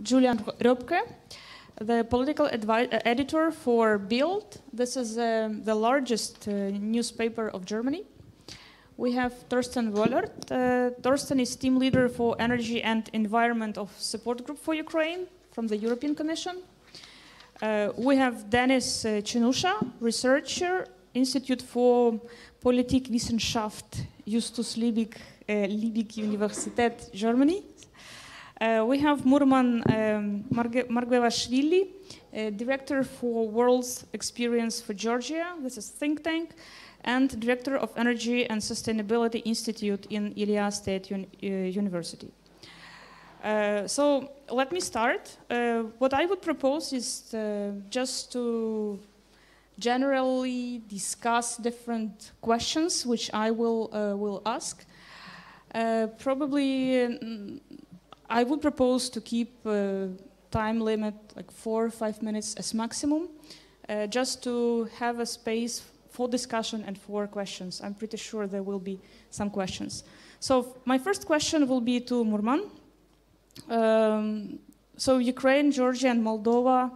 Julian RÖPCKE, the political editor for Bild. This is the largest newspaper of Germany. We have Torsten WOELLERT. Torsten is team leader for energy and environment of Expert-Grup for Ukraine from the European Commission. We have Denis, researcher, Institute for Politikwissenschaft, Justus Liebig, Liebig Universität, Germany. We have Murman MARGVELASHVILI, director for World's Experience for Georgia. This is think tank, and director of Energy and Sustainability Institute in Ilia State University. So let me start. What I would propose is just to generally discuss different questions which I will ask. Probably I would propose to keep time limit like 4 or 5 minutes as maximum, just to have a space for discussion and for questions. I'm pretty sure there will be some questions. So my first question will be to Murman. So Ukraine, Georgia, and Moldova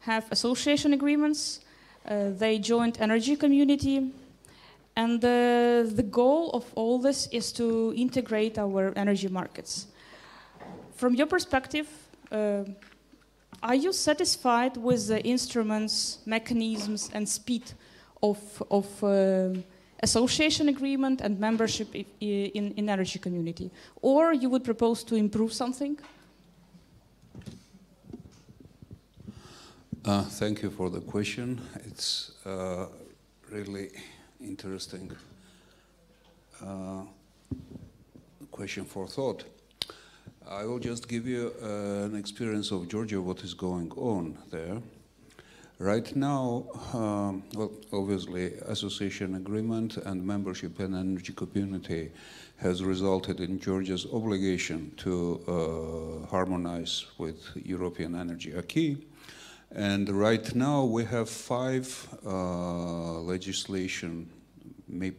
have association agreements. They joined energy community. And the goal of all this is to integrate our energy markets. From your perspective, are you satisfied with the instruments, mechanisms, and speed of association agreement and membership in energy community? Or you would propose to improve something? Thank you for the question. It's really interesting question for thought. I will just give you an experience of Georgia, what is going on there. Right now, well, obviously, association agreement and membership in energy community has resulted in Georgia's obligation to harmonize with European energy acquis. And right now, we have 5 legislation,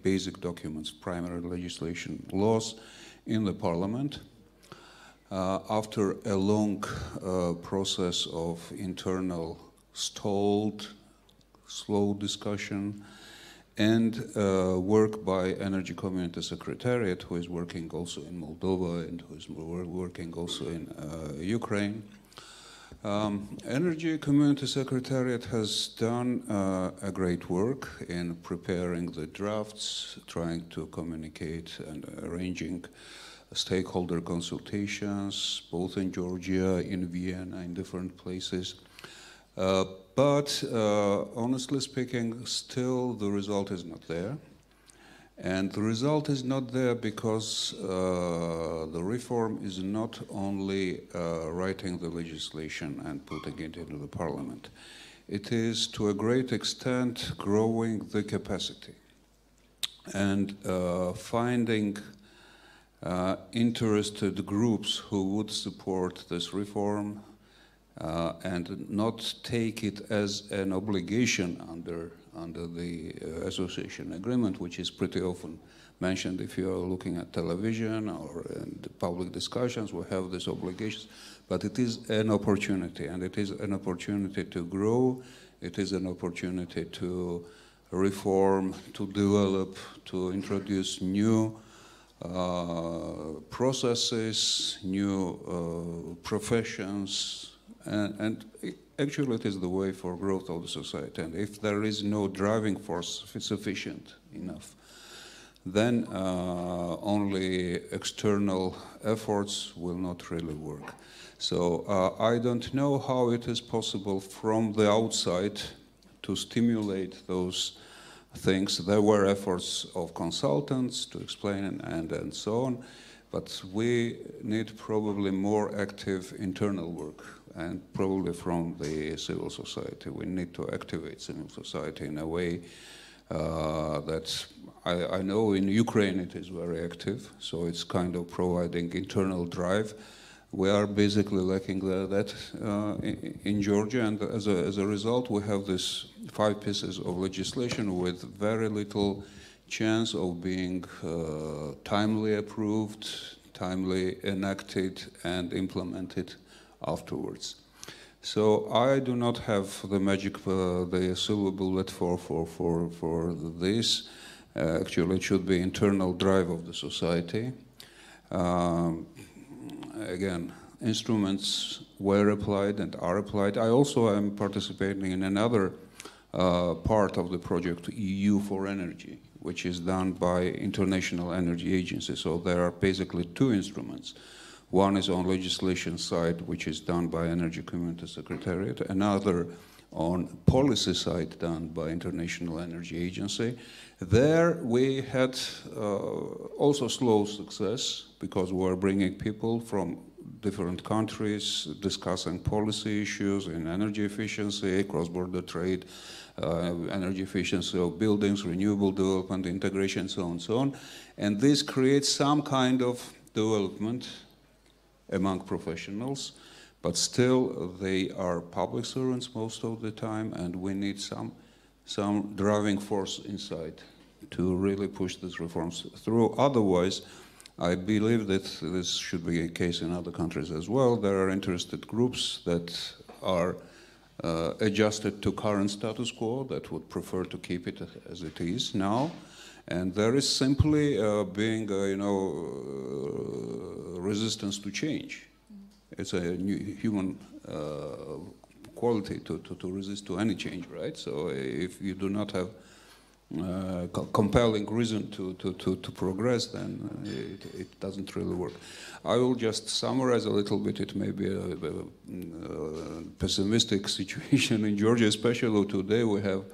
basic documents, primary legislation laws in the parliament. After a long process of internal stalled, slow discussion and work by Energy Community Secretariat, who is working also in Moldova and who is working also in Ukraine. Energy Community Secretariat has done a great work in preparing the drafts, trying to communicate and arranging stakeholder consultations, both in Georgia, in Vienna, in different places. But honestly speaking, still the result is not there. And the result is not there because the reform is not only writing the legislation and putting it into the parliament. It is to a great extent growing the capacity and finding interested groups who would support this reform and not take it as an obligation under the association agreement, which is pretty often mentioned if you are looking at television or in the public discussions. We have these obligations, but it is an opportunity, and it is an opportunity to grow. It is an opportunity to reform, to develop, to introduce new processes, new professions, and actually it is the way for growth of the society. And if there is no driving force sufficient enough, then only external efforts will not really work. So I don't know how it is possible from the outside to stimulate those things. There were efforts of consultants to explain and so on, but we need probably more active internal work, and probably from the civil society. We need to activate civil society in a way that I know in Ukraine it is very active, so it's kind of providing internal drive. We are basically lacking that in Georgia, and as a result, we have these 5 pieces of legislation with very little chance of being timely approved, timely enacted and implemented afterwards. So I do not have the magic, the silver bullet for this. Actually, it should be internal drive of the society. Again, instruments were applied and are applied. I also am participating in another part of the project, EU for Energy, which is done by International Energy Agency. So there are basically two instruments. One is on legislation side, which is done by Energy Community Secretariat. Another on policy side, done by International Energy Agency. There we had also slow success because we were bringing people from different countries discussing policy issues in energy efficiency, cross-border trade, energy efficiency of buildings, renewable development, integration, so on and so on. And this creates some kind of development among professionals, but still they are public servants most of the time, and we need some driving force inside to really push these reforms through. Otherwise, I believe that this should be a case in other countries as well. There are interested groups that are adjusted to current status quo, that would prefer to keep it as it is now. And there is simply being, resistance to change. It's a new human quality to resist to any change, right? So if you do not have compelling reason to progress, then it doesn't really work. I will just summarize a little bit. It may be a pessimistic situation in Georgia, especially today. We have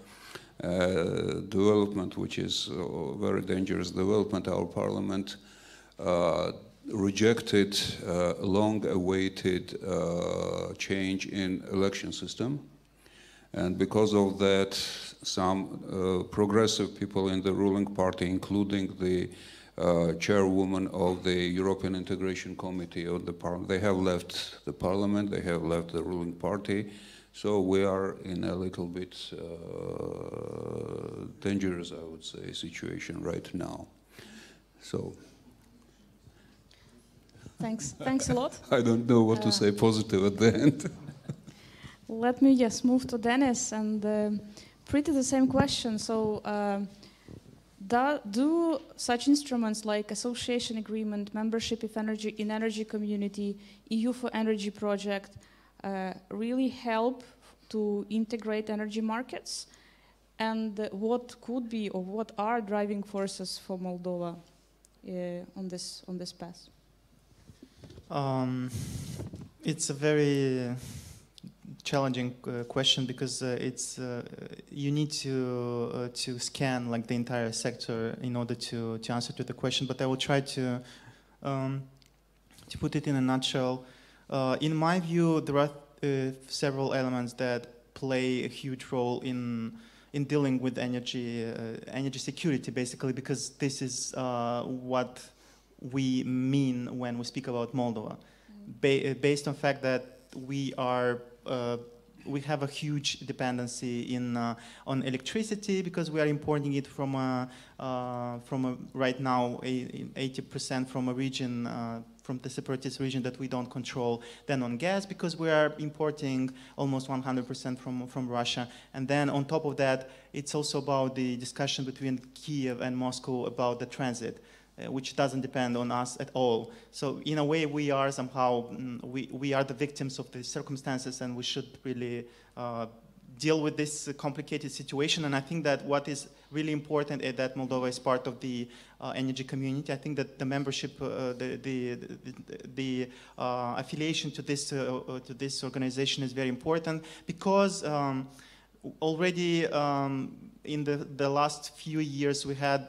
development which is a very dangerous development. Our parliament rejected long-awaited change in election system, and because of that, some progressive people in the ruling party, including the chairwoman of the European Integration Committee of the Parliament, they have left the Parliament, they have left the ruling party. So we are in a little bit dangerous, I would say, situation right now. So. Thanks a lot. I don't know what to say positive at the end. Let me just move to Denis and pretty the same question. So do such instruments like association agreement, membership in energy community, EU for Energy project really help to integrate energy markets? And what could be or what are driving forces for Moldova on this path? It's a very challenging question because it's you need to scan like the entire sector in order to answer to the question. But I will try to put it in a nutshell. In my view, there are several elements that play a huge role in dealing with energy security, basically, because this is what we mean when we speak about Moldova, based on the fact that we have a huge dependency on electricity because we are importing it from right now 80% from a region, from the separatist region that we don't control, then on gas because we are importing almost 100% from Russia. And then on top of that, it's also about the discussion between Kiev and Moscow about the transit, which doesn't depend on us at all. So in a way, we are somehow, we are the victims of the circumstances, and we should really deal with this complicated situation. And I think that what is really important is that Moldova is part of the energy community. I think that the membership, the affiliation to this organization is very important because already in the last few years we had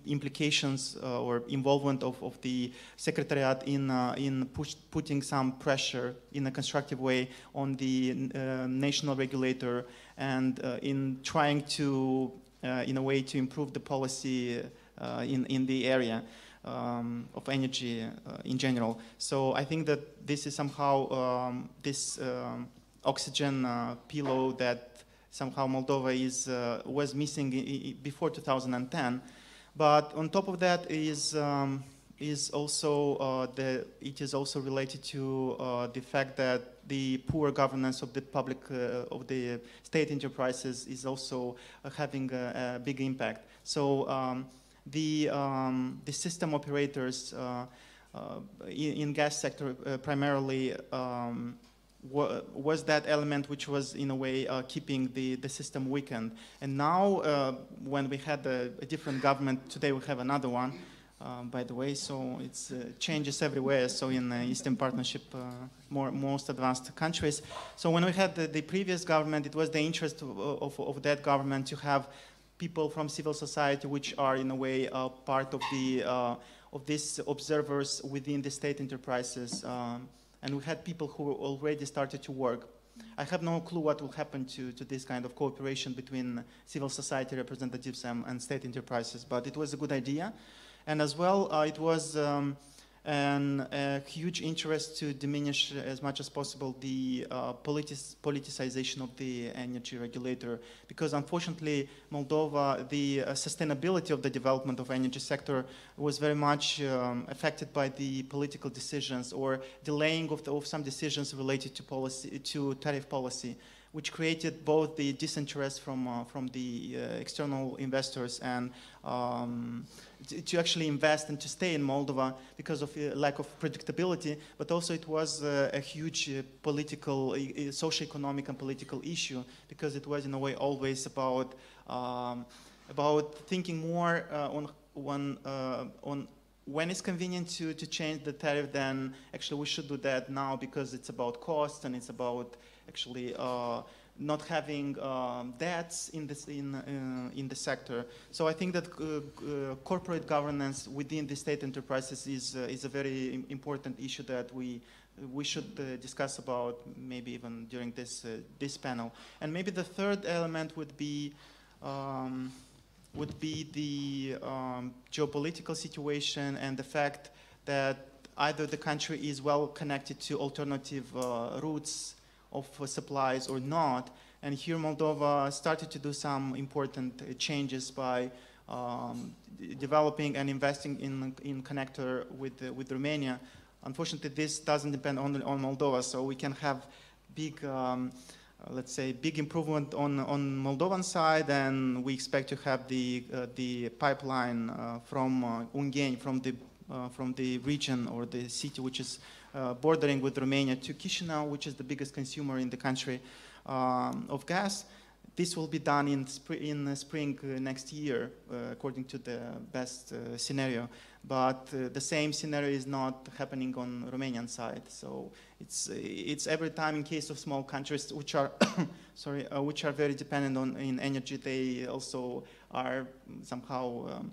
implications or involvement of the Secretariat in putting some pressure in a constructive way on the national regulator and in trying to, in a way, to improve the policy in the area of energy in general. So I think that this is somehow this oxygen pillow that somehow Moldova was missing before 2010. But on top of that is is also it is also related to the fact that the poor governance of the public of the state enterprises is also having a big impact. So the system operators in gas sector primarily was that element which was in a way keeping the system weakened. And now when we had a different government, today we have another one, by the way, so it's changes everywhere. So in Eastern Partnership, most advanced countries. So when we had the previous government, it was the interest of that government to have people from civil society which are in a way part of the of these observers within the state enterprises. And we had people who already started to work. I have no clue what will happen to this kind of cooperation between civil society representatives and state enterprises, but it was a good idea. And as well, it was a huge interest to diminish as much as possible the politicization of the energy regulator, because unfortunately Moldova, the sustainability of the development of energy sector was very much affected by the political decisions or delaying of some decisions related to policy, to tariff policy, which created both the disinterest from the external investors and to actually invest and to stay in Moldova because of lack of predictability, but also it was a huge political, socio-economic and political issue, because it was in a way always about thinking more on when it's convenient to change the tariff, then actually we should do that now because it's about cost and it's about actually not having debts in the sector. So I think that corporate governance within the state enterprises is a very important issue that we should discuss about, maybe even during this panel. And maybe the third element would be the geopolitical situation and the fact that either the country is well connected to alternative routes of supplies or not. And here Moldova started to do some important changes by developing and investing in connector with Romania. Unfortunately, this doesn't depend only on Moldova, so we can have big, let's say, big improvement on Moldovan side, and we expect to have the pipeline from Ungheni, from the region or the city which is bordering with Romania to Chisinau, which is the biggest consumer in the country of gas. This will be done in spring next year, according to the best scenario. But the same scenario is not happening on Romanian side. So it's every time in case of small countries which are sorry, which are very dependent in energy, they also are somehow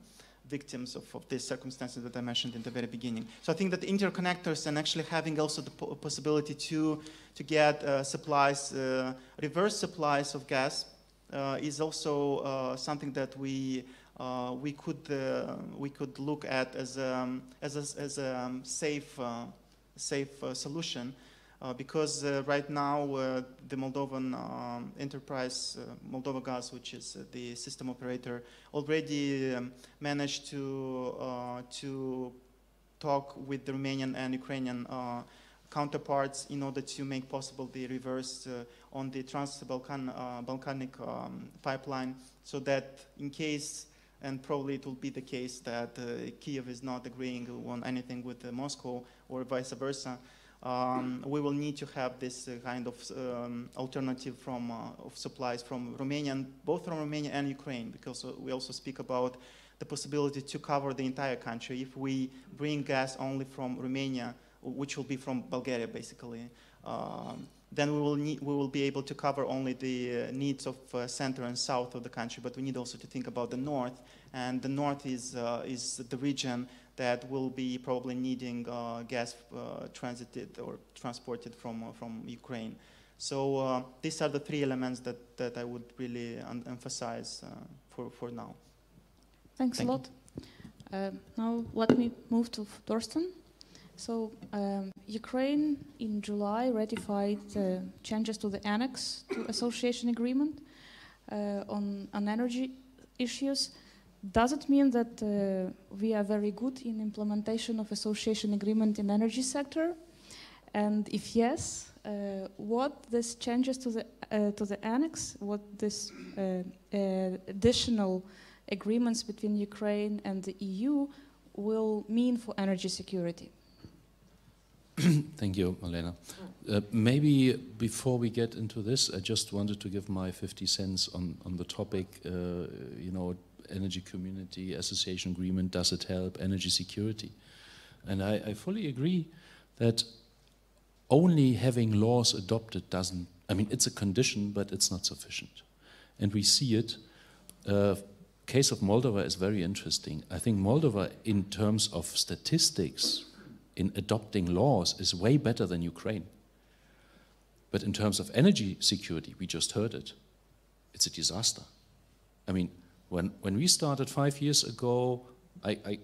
victims of these circumstances that I mentioned in the very beginning. So I think that interconnectors and actually having also the possibility to get supplies, reverse supplies of gas is also something that we could look at as a safe solution. Because right now the Moldovan enterprise, Moldova Gas, which is the system operator, already managed to talk with the Romanian and Ukrainian counterparts in order to make possible the reverse on the Trans-Balkanic pipeline, so that in case, and probably it will be the case, that Kiev is not agreeing on anything with Moscow or vice versa, we will need to have this kind of alternative of supplies from Romania, both from Romania and Ukraine, because we also speak about the possibility to cover the entire country. If we bring gas only from Romania, which will be from Bulgaria basically, then we will be able to cover only the needs of center and south of the country, but we need also to think about the north, and the north is the region that will be probably needing gas transited or transported from Ukraine. So these are the three elements that I would really emphasize for now. Thanks a lot. Now let me move to Torsten. So Ukraine in July ratified changes to the annex to association agreement on energy issues. Does it mean that we are very good in implementation of association agreement in energy sector? And if yes, what this changes to the annex, what this additional agreements between Ukraine and the EU will mean for energy security? Thank you, Olena. Maybe before we get into this, I just wanted to give my 50 cents on the topic, you know, energy community, association agreement, does it help energy security? And I fully agree that only having laws adopted doesn't, I mean, it's a condition, but it's not sufficient. And we see it. Case of Moldova is very interesting. I think Moldova, in terms of statistics, in adopting laws, is way better than Ukraine. But in terms of energy security, we just heard it, it's a disaster. I mean, when we started 5 years ago, I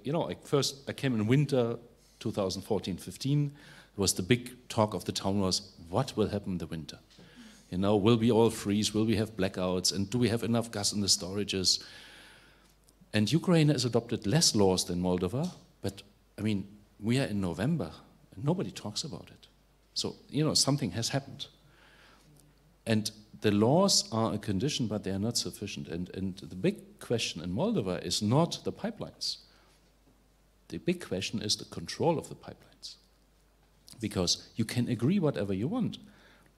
came in winter 2014-15. Was the big talk of the town was, what will happen in the winter? You know, will we all freeze? Will we have blackouts? And do we have enough gas in the storages? And Ukraine has adopted less laws than Moldova, but I mean, we are in November and nobody talks about it. So, you know, something has happened. And the laws are a condition, but they are not sufficient. And the big question in Moldova is not the pipelines. The big question is the control of the pipelines. Because you can agree whatever you want,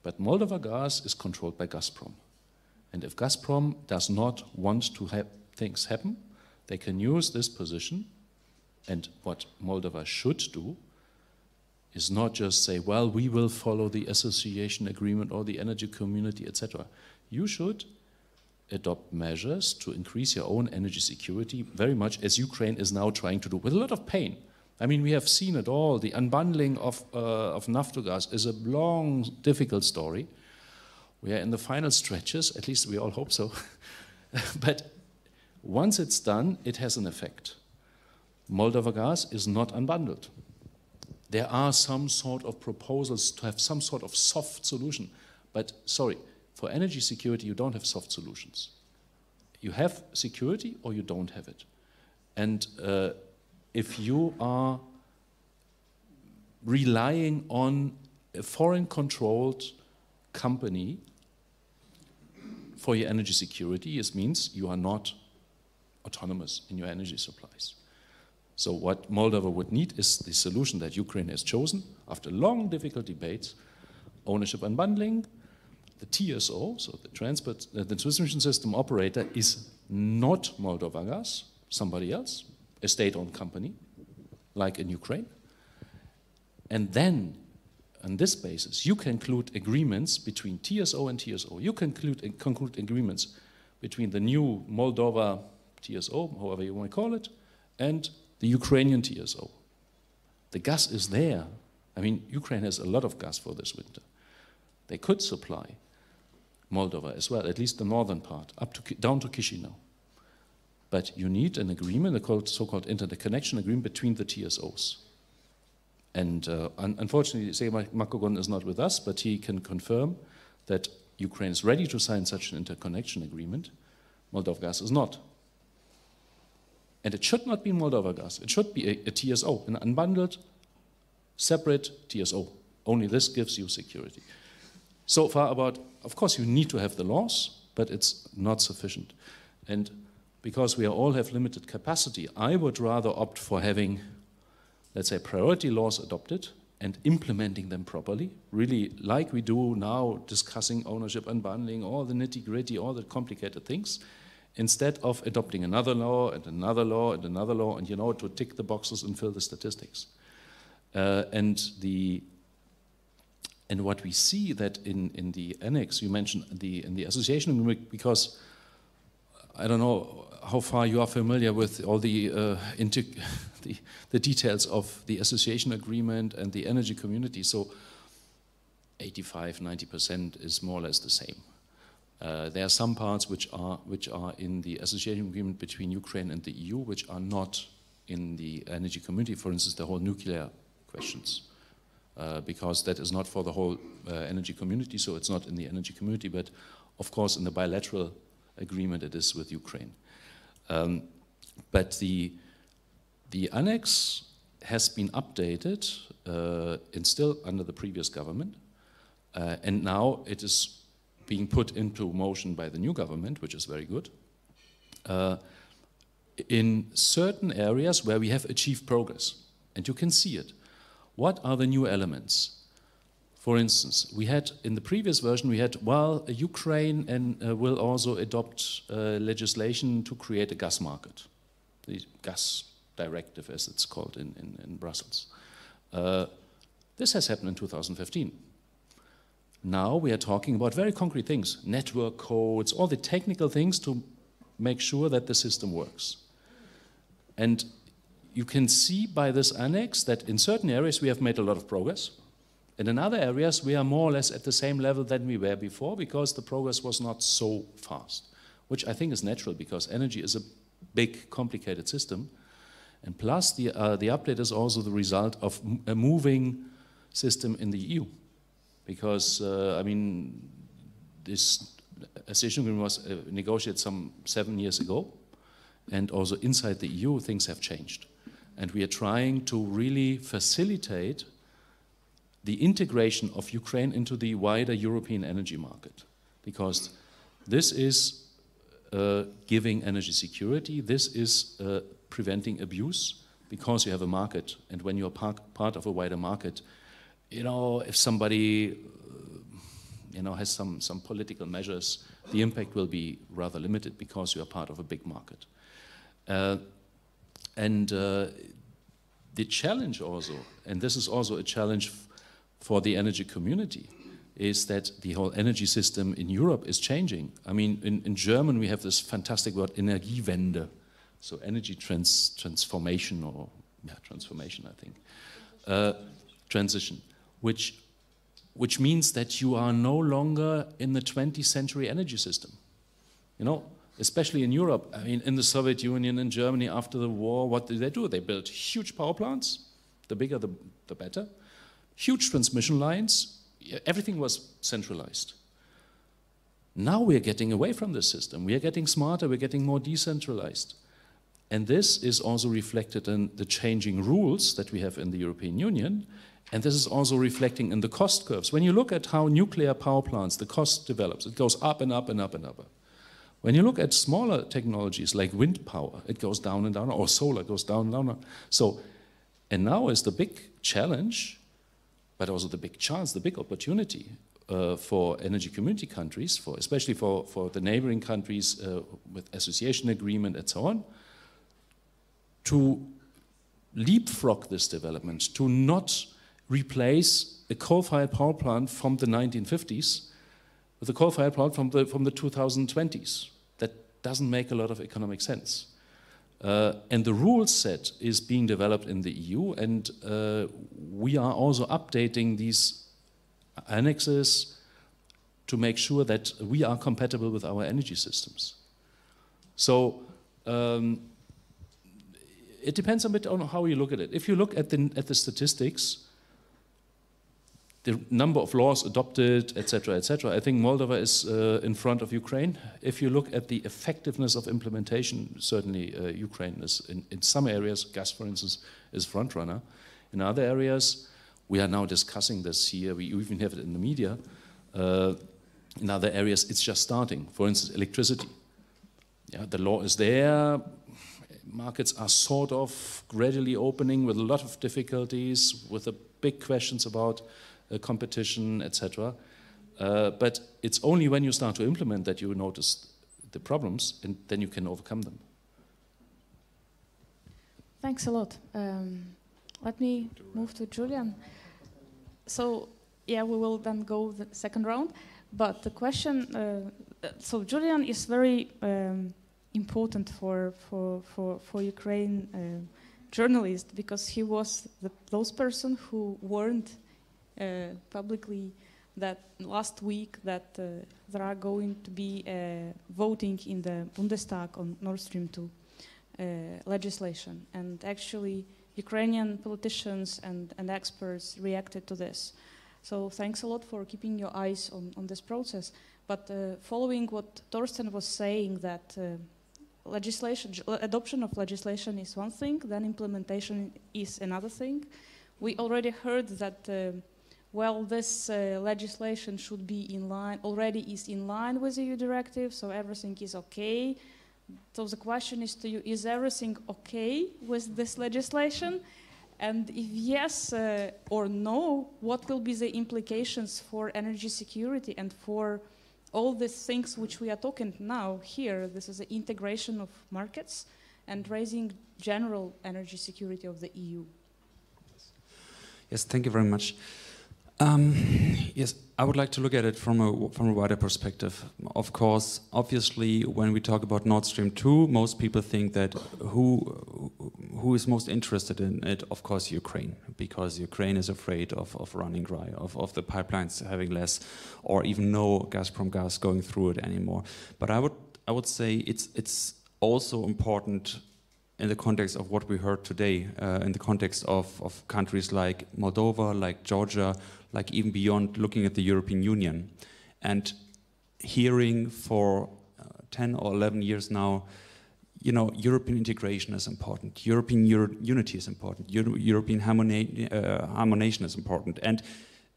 but Moldova gas is controlled by Gazprom. And if Gazprom does not want to have things happen, they can use this position. And what Moldova should do is not just say, well, we will follow the association agreement or the energy community, etc. You should adopt measures to increase your own energy security, very much as Ukraine is now trying to do, with a lot of pain. I mean, we have seen it all. The unbundling of Naftogaz is a long, difficult story. We are in the final stretches, at least we all hope so. But once it's done, it has an effect. Moldova gas is not unbundled. There are some sort of proposals to have some sort of soft solution. But sorry, for energy security, you don't have soft solutions. You have security or you don't have it. And if you are relying on a foreign-controlled company for your energy security, it means you are not autonomous in your energy supplies. So what Moldova would need is the solution that Ukraine has chosen after long, difficult debates: ownership unbundling. The TSO, so the transmission system operator, is not Moldova Gas, somebody else, a state-owned company, like in Ukraine. And then, on this basis, you can conclude agreements between TSO and TSO. You can conclude agreements between the new Moldova TSO, however you want to call it, and the Ukrainian TSO. The gas is there. I mean, Ukraine has a lot of gas for this winter. They could supply Moldova as well, at least the northern part, down to Chisinau. But you need an agreement, a so-called interconnection agreement between the TSOs. And unfortunately, Serhii MAKOHON is not with us, but he can confirm that Ukraine is ready to sign such an interconnection agreement. Moldova Gas is not. And it should not be Moldova Gas. It should be a TSO, an unbundled, separate TSO. Only this gives you security. So far about, of course, you need to have the laws, but it's not sufficient. And because we all have limited capacity, I would rather opt for having, let's say, priority laws adopted and implementing them properly, really like we do now, discussing ownership, unbundling, all the nitty-gritty, all the complicated things, instead of adopting another law and another law and another law, and, you know, to tick the boxes and fill the statistics. And what we see that in the annex, you mentioned in the association agreement, because I don't know how far you are familiar with all the details of the association agreement and the energy community. So 85–90% is more or less the same. There are some parts which are in the association agreement between Ukraine and the EU, which are not in the energy community. For instance, the whole nuclear questions, because that is not for the whole energy community, so it's not in the energy community. But of course, in the bilateral agreement, it is with Ukraine. But the annex has been updated and still under the previous government, and now it is being put into motion by the new government, which is very good, in certain areas where we have achieved progress, and you can see it. What are the new elements? For instance, we had, in the previous version, we had, well, Ukraine and will also adopt legislation to create a gas market, the gas directive, as it's called in Brussels. This has happened in 2015. Now we are talking about very concrete things, network codes, all the technical things to make sure that the system works. And you can see by this annex that in certain areas we have made a lot of progress. And in other areas, we are more or less at the same level than we were before because the progress was not so fast, which I think is natural because energy is a big, complicated system. And plus, the update is also the result of a moving system in the EU. Because, I mean, this accession agreement was negotiated some 7 years ago. And also inside the EU, things have changed. And we are trying to really facilitate the integration of Ukraine into the wider European energy market, because this is giving energy security, this is preventing abuse, because you have a market, and when you're part of a wider market, you know, if somebody you know, has some political measures, the impact will be rather limited because you are part of a big market. The challenge also, and this is also a challenge for the energy community, is that the whole energy system in Europe is changing. I mean, in German we have this fantastic word, Energiewende, so energy transformation, or transformation, I think, transition, which means that you are no longer in the 20th century energy system. You know, especially in Europe, I mean, in the Soviet Union, in Germany after the war, what did they do? They built huge power plants, the bigger the better, huge transmission lines, everything was centralized. Now we're getting away from this system. We are getting smarter, we're getting more decentralized. And this is also reflected in the changing rules that we have in the European Union, and this is also reflecting in the cost curves. When you look at how nuclear power plants, the cost develops, it goes up and up and up and up. When you look at smaller technologies like wind power, it goes down and down, or solar goes down and down. So, and now is the big challenge, but also the big chance, the big opportunity for energy community countries, especially for the neighboring countries with association agreement and so on, to leapfrog this development, to not replace a coal-fired power plant from the 1950s with a coal-fired plant from the 2020s. That doesn't make a lot of economic sense. And the rule set is being developed in the EU, and we are also updating these annexes to make sure that we are compatible with our energy systems. So it depends a bit on how you look at it. If you look at the statistics, the number of laws adopted, etc., I think Moldova is in front of Ukraine. If you look at the effectiveness of implementation, certainly Ukraine is, in some areas, gas, for instance, is front runner. In other areas, we are now discussing this here, we even have it in the media. In other areas, it's just starting. For instance, electricity. Yeah, the law is there, markets are sort of gradually opening with a lot of difficulties, with the big questions about competition, etc. But it's only when you start to implement that you notice the problems, and then you can overcome them. Thanks a lot. Let me move to Julian. So, yeah, we will then go the second round. But the question, so Julian is very important for Ukraine journalists, because he was those person who warned publicly that last week that there are going to be voting in the Bundestag on Nord Stream 2 legislation. And actually, Ukrainian politicians and experts reacted to this. So thanks a lot for keeping your eyes on this process. But following what Torsten was saying, that adoption of legislation is one thing, then implementation is another thing. We already heard that, well, this legislation should be in line, already is in line with the EU directive, so everything is okay. So the question is to you, is everything okay with this legislation? And if yes or no, what will be the implications for energy security and for all these things which we are talking now here? This is the integration of markets and raising general energy security of the EU. Yes, thank you very much. Yes, I would like to look at it from a wider perspective. Of course, obviously, when we talk about Nord Stream 2, most people think that who is most interested in it? Of course, Ukraine, because Ukraine is afraid of running dry, of the pipelines having less or even no Gazprom gas going through it anymore. But I would say it's also important in the context of what we heard today, in the context of countries like Moldova, like Georgia, like even beyond, looking at the European Union. And hearing for 10 or 11 years now, you know, European integration is important, European unity is important, European harmonization is important, and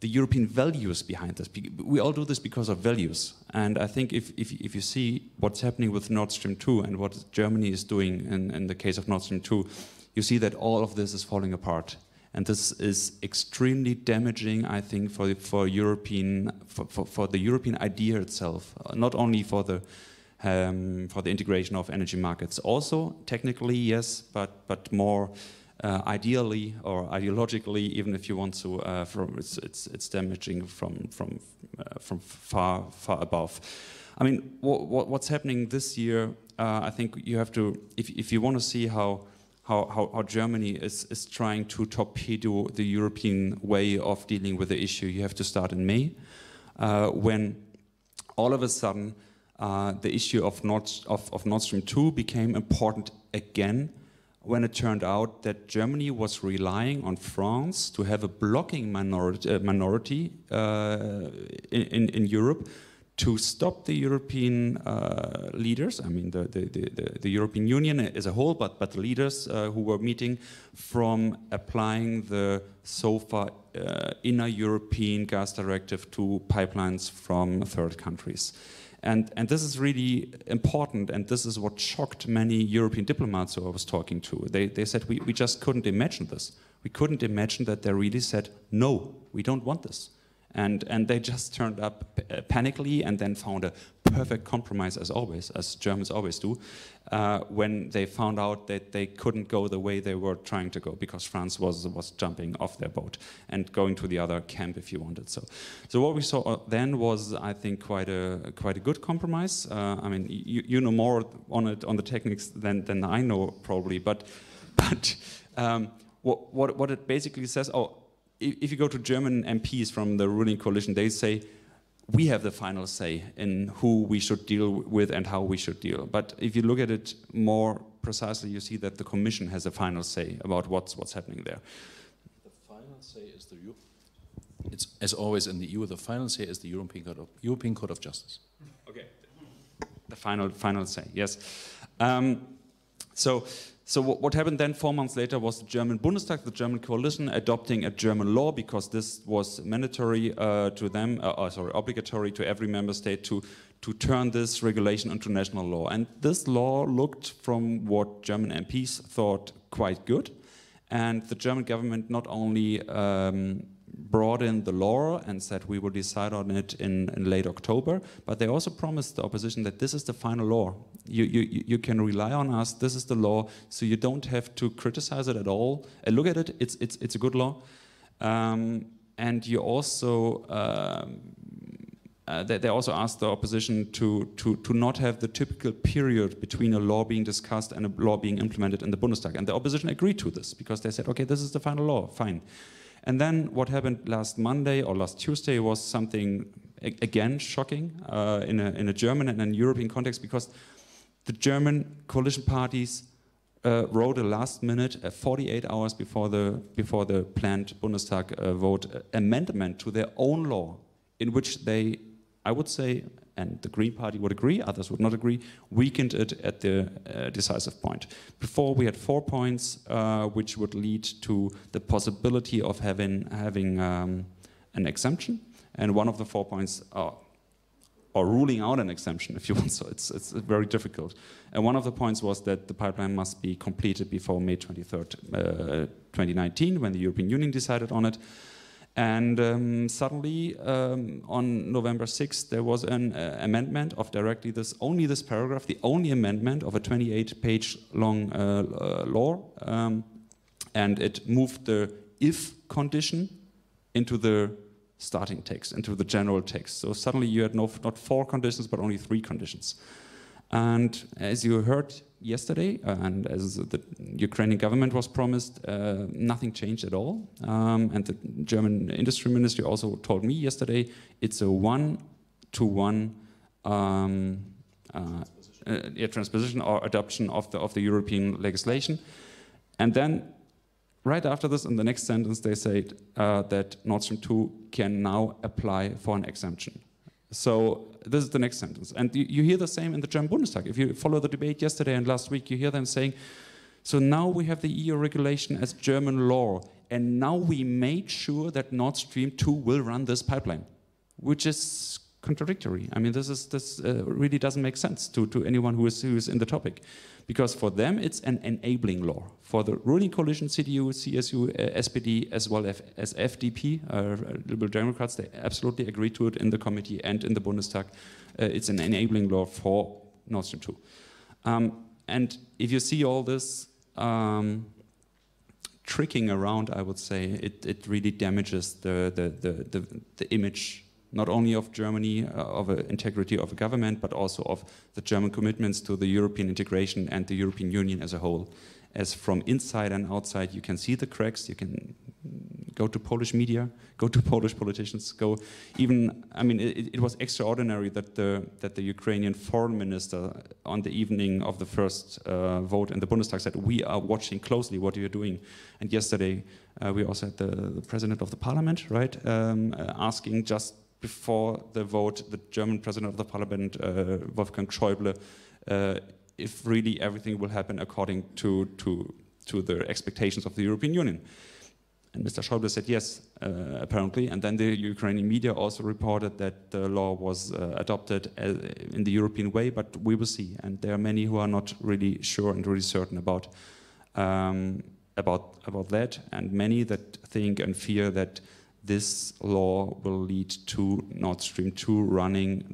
the European values behind this. We all do this because of values. And I think if you see what's happening with Nord Stream 2 and what Germany is doing in the case of Nord Stream 2, you see that all of this is falling apart. And this is extremely damaging, I think, for the European idea itself, not only for the integration of energy markets. Also, technically, yes, but more ideally or ideologically, even if you want to, it's damaging from far above. I mean, what's happening this year? I think you have to, if you want to see how Germany is trying to torpedo the European way of dealing with the issue, you have to start in May, when all of a sudden the issue of Nord Stream 2 became important again, when it turned out that Germany was relying on France to have a blocking minority in Europe to stop the European leaders, I mean the European Union as a whole, but the leaders who were meeting, from applying the so far inner European gas directive to pipelines from third countries. And this is really important, and this is what shocked many European diplomats who I was talking to. They said, we just couldn't imagine this. We couldn't imagine that they really said, no, we don't want this. And they just turned up panically and then found a perfect compromise, as always, as Germans always do, when they found out that they couldn't go the way they were trying to go, because France was jumping off their boat and going to the other camp, if you wanted. So what we saw then was, I think, quite a good compromise. I mean, you know more on the techniques than I know, probably. But what it basically says. If you go to German MPs from the ruling coalition, they say, we have the final say in who we should deal with and how we should deal. But if you look at it more precisely, you see that the Commission has a final say about what's happening there. The final say is it's, as always in the EU, the final say is the European Court of Justice. Okay. The final say, yes. So what happened then 4 months later was the German Bundestag, the German coalition, adopting a German law, because this was mandatory to them, obligatory to every member state to turn this regulation into national law. And this law looked, from what German MPs thought, quite good. And the German government not only brought in the law and said we will decide on it in late October, but they also promised the opposition that this is the final law. You can rely on us, this is the law, so you don't have to criticize it at all. Look at it, it's a good law. And you also, they also asked the opposition to not have the typical period between a law being discussed and a law being implemented in the Bundestag. And the opposition agreed to this, because they said, okay, this is the final law, fine. And then what happened last Monday or last Tuesday was something, again, shocking in a German and a European context, because the German coalition parties wrote a last minute, 48 hours before the planned Bundestag vote, amendment to their own law, in which they I would say, and the Green Party would agree, others would not agree, weakened it at the decisive point. Before we had 4 points which would lead to the possibility of having an exemption, and one of the 4 points or ruling out an exemption, if you want, so it's very difficult. And one of the points was that the pipeline must be completed before May 23rd, 2019, when the European Union decided on it. And suddenly, on November 6th, there was an amendment of directly only this paragraph, the only amendment of a 28-page long law, and it moved the if condition into the starting text, into the general text. So suddenly you had not 4 conditions, but only 3 conditions. And as you heard yesterday, and as the Ukrainian government was promised, nothing changed at all. And the German industry ministry also told me yesterday it's a 1-to-1 transposition or adoption of the European legislation. And then right after this, in the next sentence, they said that Nord Stream 2 can now apply for an exemption. So this is the next sentence. And you hear the same in the German Bundestag. If you follow the debate yesterday and last week, you hear them saying, so now we have the EU regulation as German law, and now we made sure that Nord Stream 2 will run this pipeline, which is contradictory. I mean, this really doesn't make sense to anyone who is in the topic. Because for them, it's an enabling law. For the ruling coalition, CDU, CSU, SPD, as well as FDP, Liberal Democrats, they absolutely agree to it in the committee and in the Bundestag. It's an enabling law for Nord Stream 2. And if you see all this tricking around, I would say, it really damages the image not only of Germany, of the integrity of a government, but also of the German commitments to the European integration and the European Union as a whole. As from inside and outside, you can see the cracks. You can go to Polish media, go to Polish politicians, go even. I mean, it was extraordinary that the Ukrainian foreign minister on the evening of the first vote in the Bundestag said, "We are watching closely what you're doing." And yesterday, we also had the president of the parliament, right, asking just before the vote, the German president of the parliament, Wolfgang Schäuble, if really everything will happen according to the expectations of the European Union. And Mr. Schäuble said yes, apparently, and then the Ukrainian media also reported that the law was adopted in the European way, but we will see. And there are many who are not really sure and really certain about that, and many that think and fear that this law will lead to Nord Stream 2 running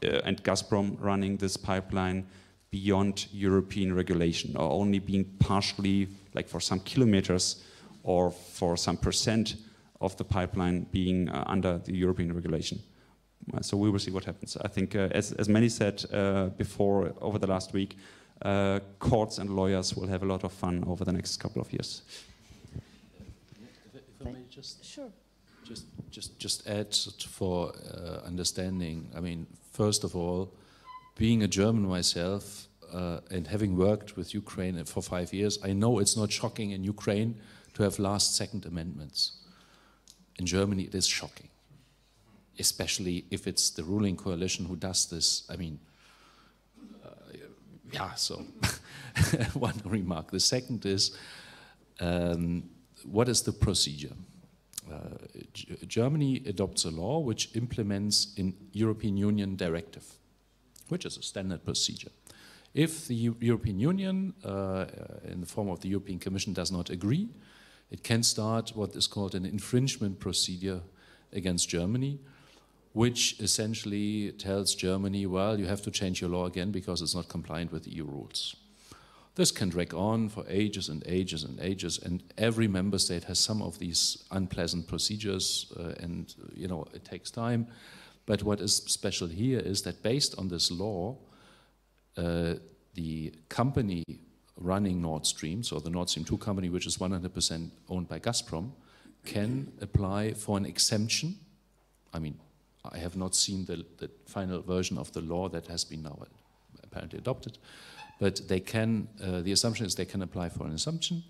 and Gazprom running this pipeline beyond European regulation, or only being partially, like for some kilometers or for some percent of the pipeline being under the European regulation. So we will see what happens. I think, as many said before over the last week, courts and lawyers will have a lot of fun over the next couple of years. If I may just... Sure. Just add for understanding. I mean, first of all, being a German myself and having worked with Ukraine for 5 years, I know it's not shocking in Ukraine to have last-second amendments. In Germany, it is shocking, especially if it's the ruling coalition who does this. I mean, yeah, so one remark. The second is, what is the procedure? Germany adopts a law which implements an European Union directive, which is a standard procedure. If the European Union, in the form of the European Commission, does not agree, it can start what is called an infringement procedure against Germany, which essentially tells Germany, well, you have to change your law again because it's not compliant with EU rules. This can drag on for ages and ages and ages, and every member state has some of these unpleasant procedures, and you know, it takes time. But what is special here is that based on this law, the company running Nord Stream, so the Nord Stream 2 company, which is 100% owned by Gazprom, can apply for an exemption. I mean, I have not seen the final version of the law that has been now apparently adopted. But they can, the assumption is they can apply for an exemption,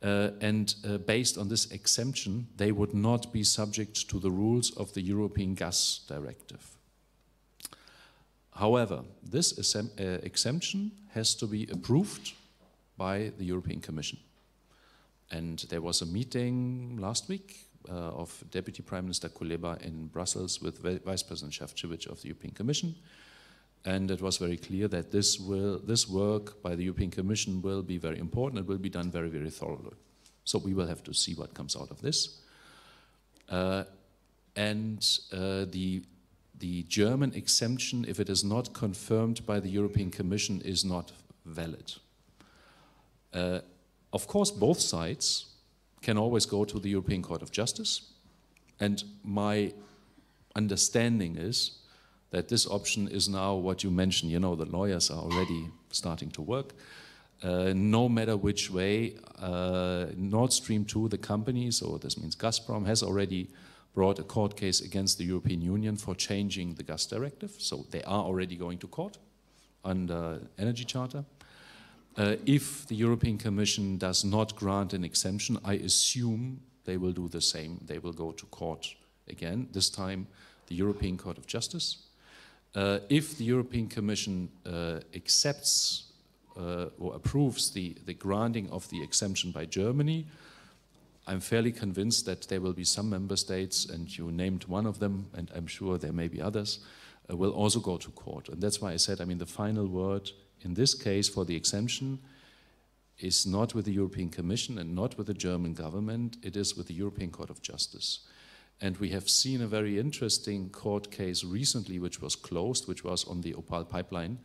and based on this exemption, they would not be subject to the rules of the European Gas Directive. However, this exemption has to be approved by the European Commission. And there was a meeting last week of Deputy Prime Minister Kuleba in Brussels with Vice President Šefčovič of the European Commission. And it was very clear that this work by the European Commission will be very important. It will be done very, very thoroughly. So we will have to see what comes out of this. The German exemption, if it is not confirmed by the European Commission, is not valid. Of course, both sides can always go to the European Court of Justice. And my understanding is that this option is now what you mentioned. You know, the lawyers are already starting to work. No matter which way, Nord Stream 2, the company, so this means Gazprom, has already brought a court case against the European Union for changing the gas directive. So they are already going to court under Energy Charter. If the European Commission does not grant an exemption, I assume they will do the same. They will go to court again, this time the European Court of Justice. If the European Commission accepts or approves the granting of the exemption by Germany, I'm fairly convinced that there will be some member states, and you named one of them, and I'm sure there may be others, will also go to court. And that's why I said, I mean, the final word in this case for the exemption is not with the European Commission and not with the German government, it is with the European Court of Justice. And we have seen a very interesting court case recently which was closed, which was on the Opal pipeline,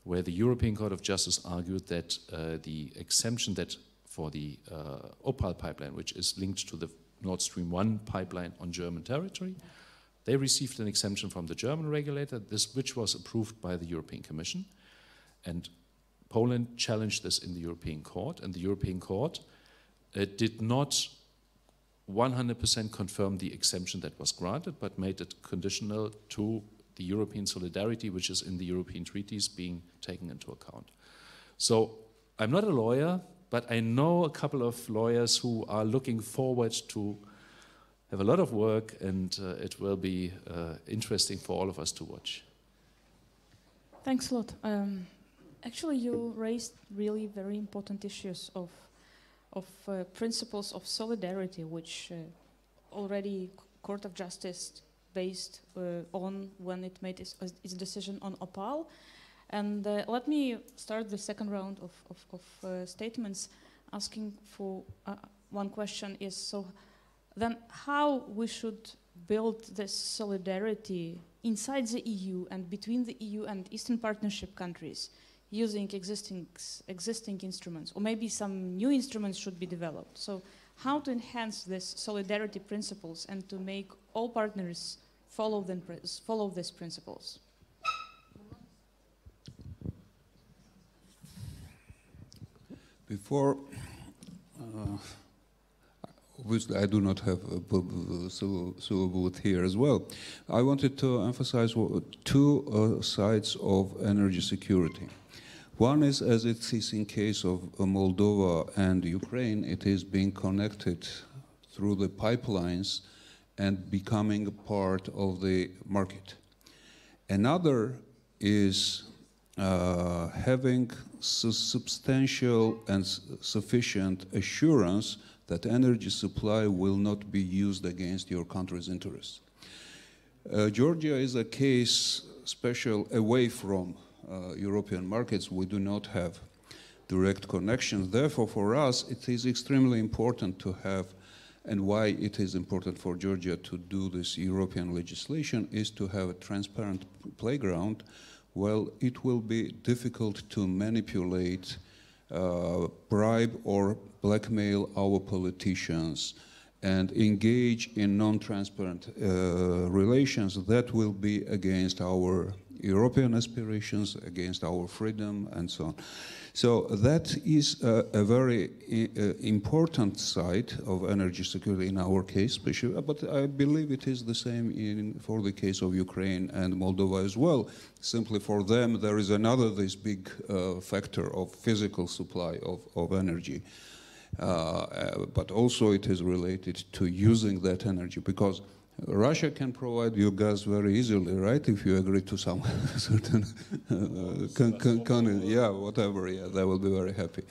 where the European Court of Justice argued that the exemption that for the Opal pipeline, which is linked to the Nord Stream 1 pipeline on German territory, they received an exemption from the German regulator, which was approved by the European Commission. And Poland challenged this in the European Court, and the European Court did not 100% confirm the exemption that was granted, but made it conditional to the European solidarity, which is in the European treaties, being taken into account. So I'm not a lawyer, but I know a couple of lawyers who are looking forward to have a lot of work, and it will be interesting for all of us to watch. Thanks a lot. Actually, you raised really very important issues of principles of solidarity, which already Court of Justice based on when it made its decision on Opal. And let me start the second round of statements asking for one question is, so then how we should build this solidarity inside the EU and between the EU and Eastern Partnership countries using existing instruments, or maybe some new instruments should be developed. So how to enhance this solidarity principles and to make all partners follow these principles? Before, obviously I do not have a syllable here as well. I wanted to emphasize two sides of energy security. One is, as it is in case of Moldova and Ukraine, it is being connected through the pipelines and becoming a part of the market. Another is having substantial and sufficient assurance that energy supply will not be used against your country's interests. Georgia is a case special away from European markets. We do not have direct connections. Therefore, for us, it is extremely important to have, and why it is important for Georgia to do this European legislation, is to have a transparent playground. Well, it will be difficult to manipulate, bribe or blackmail our politicians and engage in non-transparent relations that will be against our European aspirations, against our freedom, and so on. So that is a very important side of energy security in our case, especially, but I believe it is the same for the case of Ukraine and Moldova as well. Simply for them, there is this big factor of physical supply of energy. But also it is related to using that energy, because Russia can provide you gas very easily, right? If you agree to some certain, yeah, whatever, yeah, they will be very happy,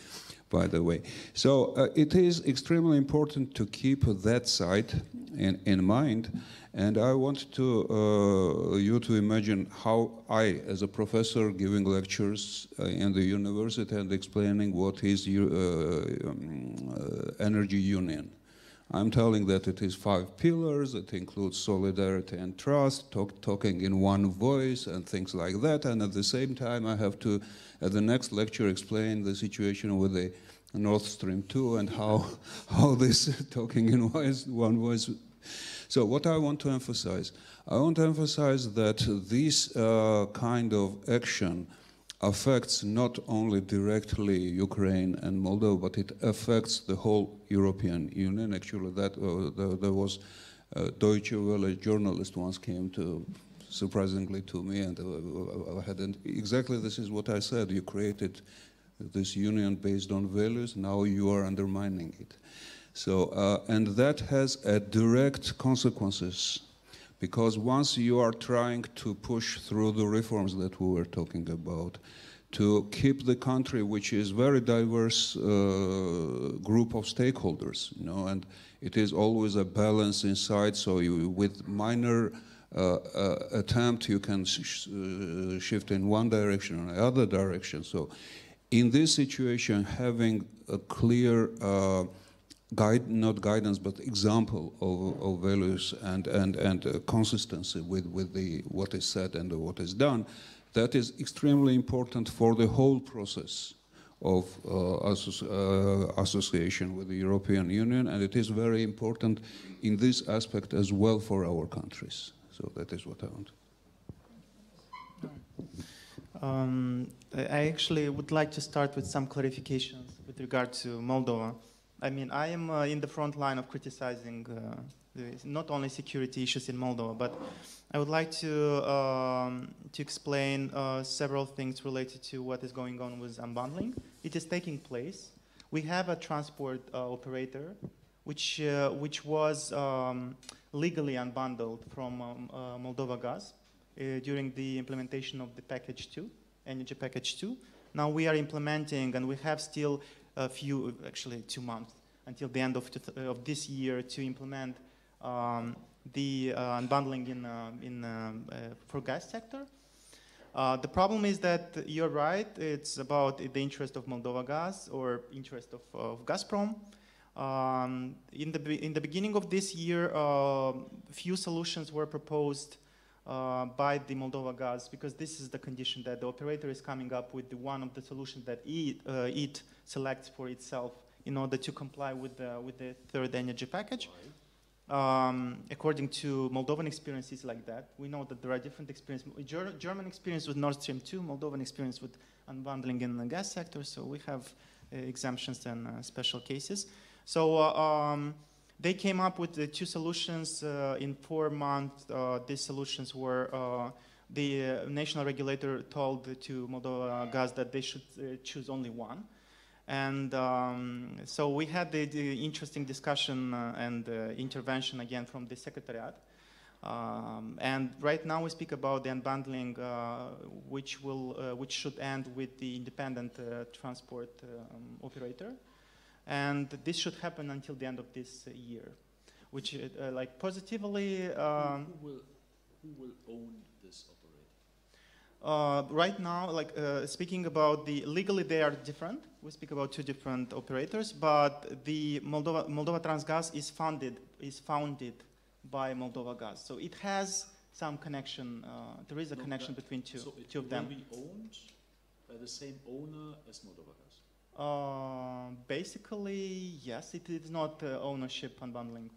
by the way. So it is extremely important to keep that side in mind. And I want you to imagine how I, as a professor giving lectures in the university and explaining what is energy union. I'm telling that it is 5 pillars, it includes solidarity and trust, talking in one voice and things like that, and at the same time I have to, at the next lecture, explain the situation with the Nord Stream 2 and how this talking in one voice. So what I want to emphasize that this kind of action affects not only directly Ukraine and Moldova, but it affects the whole European Union. Actually, there was a Deutsche Welle journalist once came to, surprisingly to me, and exactly this is what I said. You created this union based on values, now you are undermining it. So, and that has a direct consequences, because once you are trying to push through the reforms that we were talking about, to keep the country, which is very diverse group of stakeholders, you know, and it is always a balance inside. So you, with minor attempt, you can shift in one direction or the other direction. So in this situation, having a clear not guidance, but example of values and consistency with what is said and what is done, that is extremely important for the whole process of association with the European Union, and it is very important in this aspect as well for our countries. So that is what I want. I actually would like to start with some clarifications with regard to Moldova. I mean, I am in the front line of criticizing not only security issues in Moldova, but I would like to explain several things related to what is going on with unbundling. It is taking place. We have a transport operator which was legally unbundled from Moldova Gas during the implementation of the package 2, energy package 2. Now we are implementing, and we have still a few, actually 2 months until the end of this year to implement the unbundling for gas sector. The problem is that you're right, it's about the interest of Moldova Gas or interest of Gazprom. In the beginning of this year, few solutions were proposed by the Moldova Gas, because this is the condition that the operator is coming up with one of the solutions that it selects for itself in order to comply with the third energy package. According to Moldovan experiences like that, we know that there are different experiences. German experience with Nord Stream 2, Moldovan experience with unbundling in the gas sector, so we have exemptions and special cases. So they came up with the 2 solutions in 4 months. These solutions were, the national regulator told to Moldova Gas that they should choose only one. And so we had the interesting discussion and intervention again from the Secretariat. And right now we speak about the unbundling, which should end with the independent transport operator. And this should happen until the end of this year, which like positively... Who will own this operator? Right now, like speaking about legally they are different. We speak about 2 different operators, but the Moldova-Transgaz is founded by Moldova Gas. So it has some connection, there is a connection between two of them. So it will be owned by the same owner as Moldova Gas? Basically, yes, it is not ownership unbundling.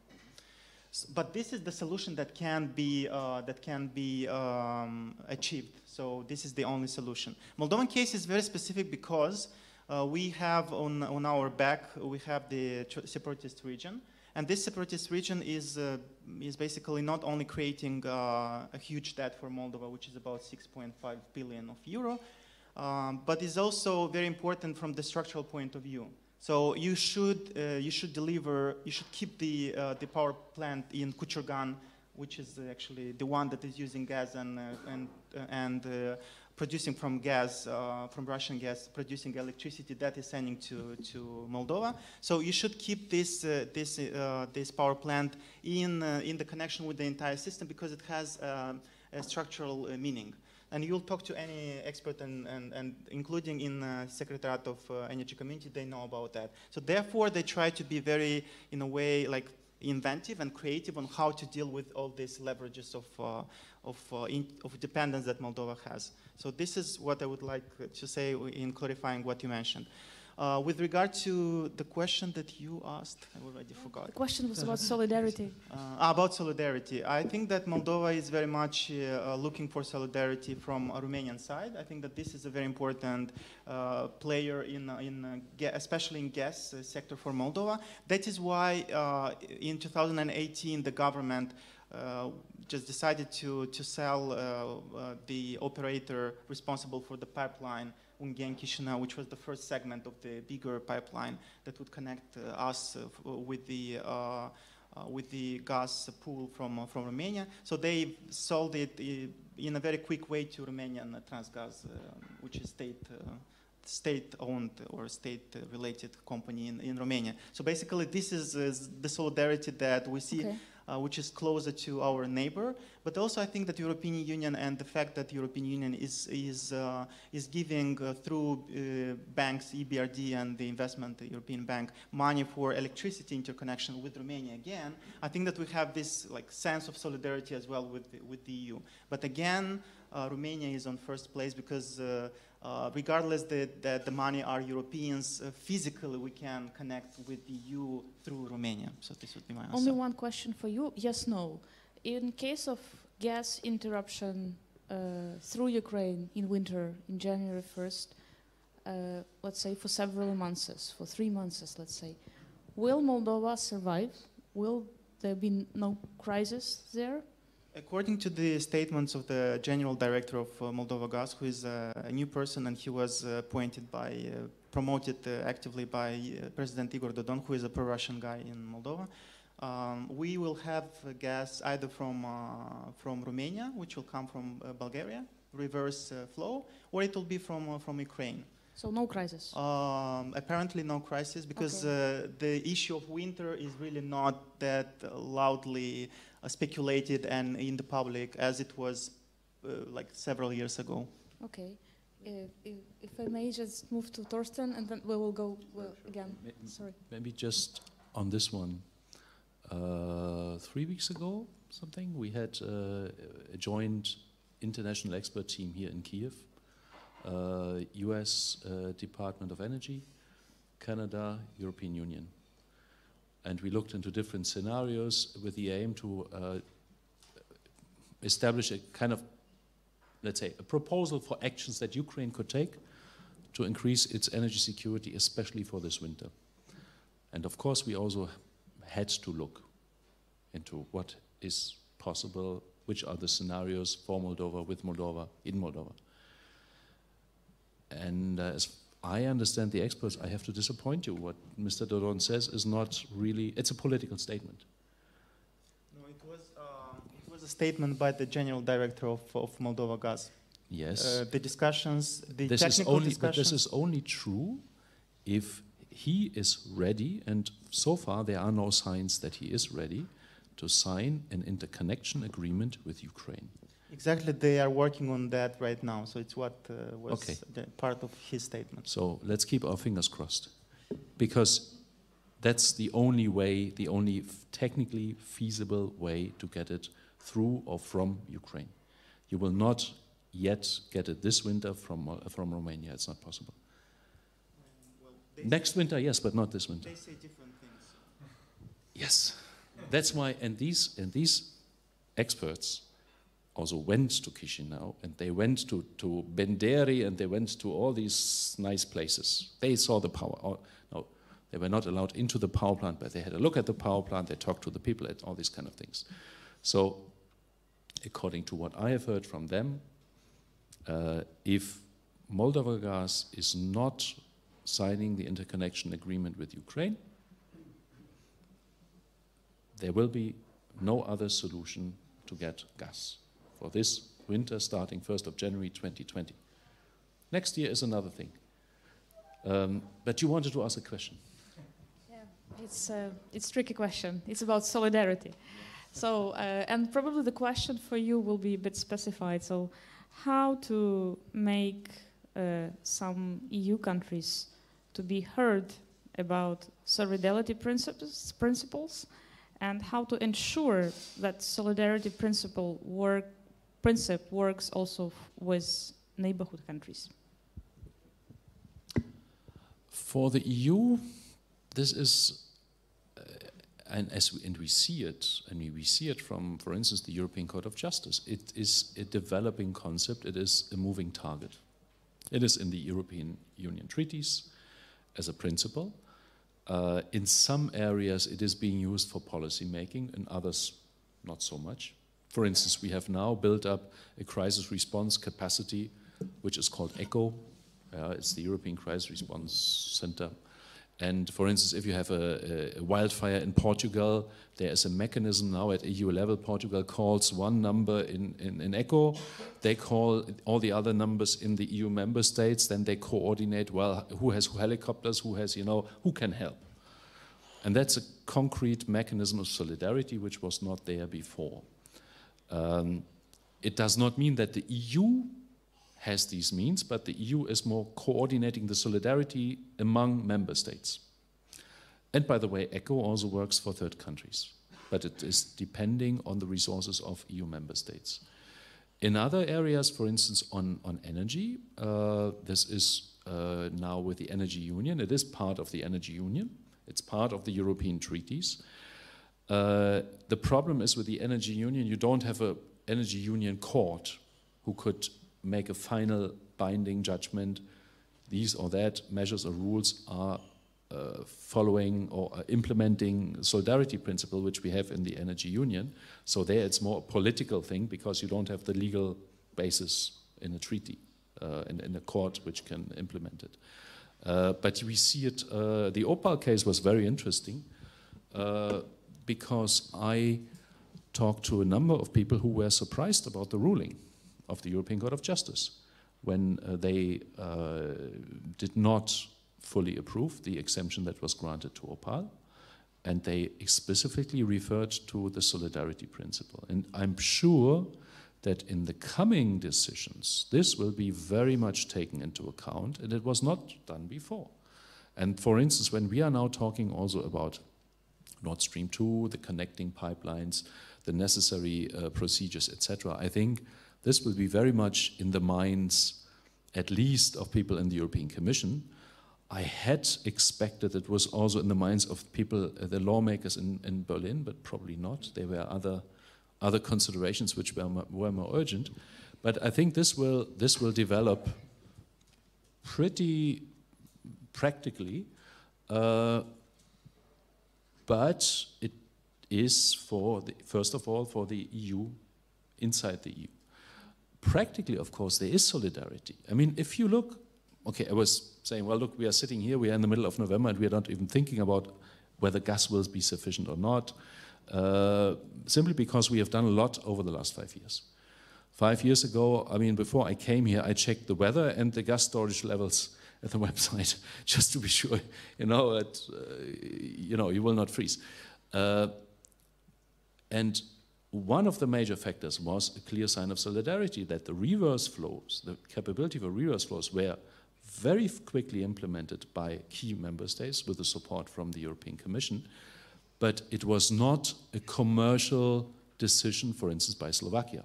But this is the solution that can be achieved. So this is the only solution. Moldovan case is very specific because we have on our back, we have the separatist region. And this separatist region is basically not only creating a huge debt for Moldova, which is about 6.5 billion of euro, but is also very important from the structural point of view. So you should keep the power plant in Kuchurgan which is actually the one that is using gas and producing from gas, from Russian gas, producing electricity that is sending to Moldova. So you should keep this power plant in the connection with the entire system because it has a structural meaning. And you'll talk to any expert, and including in Secretariat of Energy Community, they know about that. So therefore, they try to be very, in a way, like inventive and creative on how to deal with all these leverages of dependence that Moldova has. So this is what I would like to say in clarifying what you mentioned. With regard to the question that you asked, I already forgot. The question was about solidarity. About solidarity. I think that Moldova is very much looking for solidarity from a Romanian side. I think that this is a very important player especially in gas sector for Moldova. That is why in 2018 the government just decided to sell the operator responsible for the pipeline Ungheni-Chișinău, which was the first segment of the bigger pipeline that would connect us with the gas pool from Romania. So they sold it in a very quick way to Romanian Transgaz, which is state-owned or state-related company in Romania. So basically, this is the solidarity that we see. Okay. Which is closer to our neighbor, but also I think that European Union and the fact that European Union is giving through banks, EBRD and the European Bank, money for electricity interconnection with Romania again. I think that we have this like sense of solidarity as well with the EU. But again, Romania is on first place because regardless that the money are Europeans, physically we can connect with the EU through Romania. So this would be my answer. Only one question for you, yes, no. In case of gas interruption through Ukraine in winter, in January 1st, let's say for several months, for 3 months, let's say, will Moldova survive? Will there be no crisis there? According to the statements of the General Director of Moldova Gas, who is a new person, and he was promoted actively by President Igor Dodon, who is a pro-Russian guy in Moldova, we will have gas either from Romania, which will come from Bulgaria, reverse flow, or it will be from Ukraine. So no crisis? Apparently no crisis, because the issue of winter is really not that loudly speculated and in the public as it was like several years ago. Okay. If I may just move to Torsten, and then we will go again. Sorry. Maybe just on this one. 3 weeks ago, something, we had a joint international expert team here in Kiev. US Department of Energy, Canada, European Union. And we looked into different scenarios with the aim to establish a kind of, let's say, a proposal for actions that Ukraine could take to increase its energy security, especially for this winter. And of course, we also had to look into what is possible, which are the scenarios for Moldova, with Moldova, in Moldova. And as I understand the experts, I have to disappoint you. What Mr. Dodon says is not really, it's a political statement. No, it was a statement by the General Director of Moldova Gas. Yes. The discussions, the this technical is only, discussions. But this is only true if he is ready, and so far there are no signs that he is ready to sign an interconnection agreement with Ukraine. Exactly, they are working on that right now, so it's what was part of his statement. So let's keep our fingers crossed, because that's the only way, the only technically feasible way to get it through or from Ukraine. You will not yet get it this winter from Romania, it's not possible. Next winter, yes, but not this winter. They say different things. Yes, that's why, and these experts also went to Chișinău, and they went to Benderi, and they went to all these nice places. They saw the power. No, they were not allowed into the power plant, but they had a look at the power plant, they talked to the people, and all these kind of things. So, according to what I have heard from them, if Moldova Gas is not signing the interconnection agreement with Ukraine, there will be no other solution to get gas for this winter starting 1st of January 2020. Next year is another thing. But you wanted to ask a question. Yeah, it's a tricky question. It's about solidarity. So, and probably the question for you will be a bit specified. So, how to make some EU countries to be heard about solidarity principles, and how to ensure that solidarity principle works also with neighborhood countries? For the EU, this is, and we see it, we see it from, for instance, the European Court of Justice. It is a developing concept. It is a moving target. It is in the European Union treaties as a principle. In some areas, it is being used for policy making, in others, not so much. For instance, we have now built up a crisis response capacity, which is called ECHO. It's the European Crisis Response Center. And for instance, if you have a wildfire in Portugal, there is a mechanism now at EU level. Portugal calls one number in ECHO. They call all the other numbers in the EU member states. Then they coordinate, well, who has helicopters, who has, who can help. And that's a concrete mechanism of solidarity which was not there before. It does not mean that the EU has these means, but the EU is more coordinating the solidarity among member states. And by the way, ECHO also works for third countries, but it is depending on the resources of EU member states. In other areas, for instance, on energy, this is now with the Energy Union. It is part of the Energy Union. It's part of the European treaties. The problem is with the Energy Union, you don't have an Energy Union court who could make a final binding judgment. These or that measures or rules are following or implementing solidarity principle, which we have in the Energy Union. So there it's more a political thing because you don't have the legal basis in a treaty, in a court which can implement it. But we see it, the Opal case was very interesting because I talked to a number of people who were surprised about the ruling of the European Court of Justice when they did not fully approve the exemption that was granted to Opal, and they specifically referred to the solidarity principle. And I'm sure that in the coming decisions, this will be very much taken into account, and it was not done before. And for instance, when we are now talking also about Nord Stream 2, the connecting pipelines, the necessary procedures, etc., I think this will be very much in the minds, at least of people in the European Commission. I had expected it was also in the minds of people, the lawmakers in Berlin, but probably not. There were other considerations which were more urgent. But I think this will develop pretty practically, but it is first of all for the EU, inside the EU. Practically, of course, there is solidarity. I mean, if you look, okay, I was saying, well, look, we are sitting here, we are in the middle of November, and we are not even thinking about whether gas will be sufficient or not, simply because we have done a lot over the last 5 years. 5 years ago, I mean, before I came here, I checked the weather and the gas storage levels at the website, just to be sure, that, you will not freeze. And one of the major factors was a clear sign of solidarity, that the reverse flows, the capability for reverse flows were very quickly implemented by key member states with the support from the European Commission. But it was not a commercial decision, for instance, by Slovakia.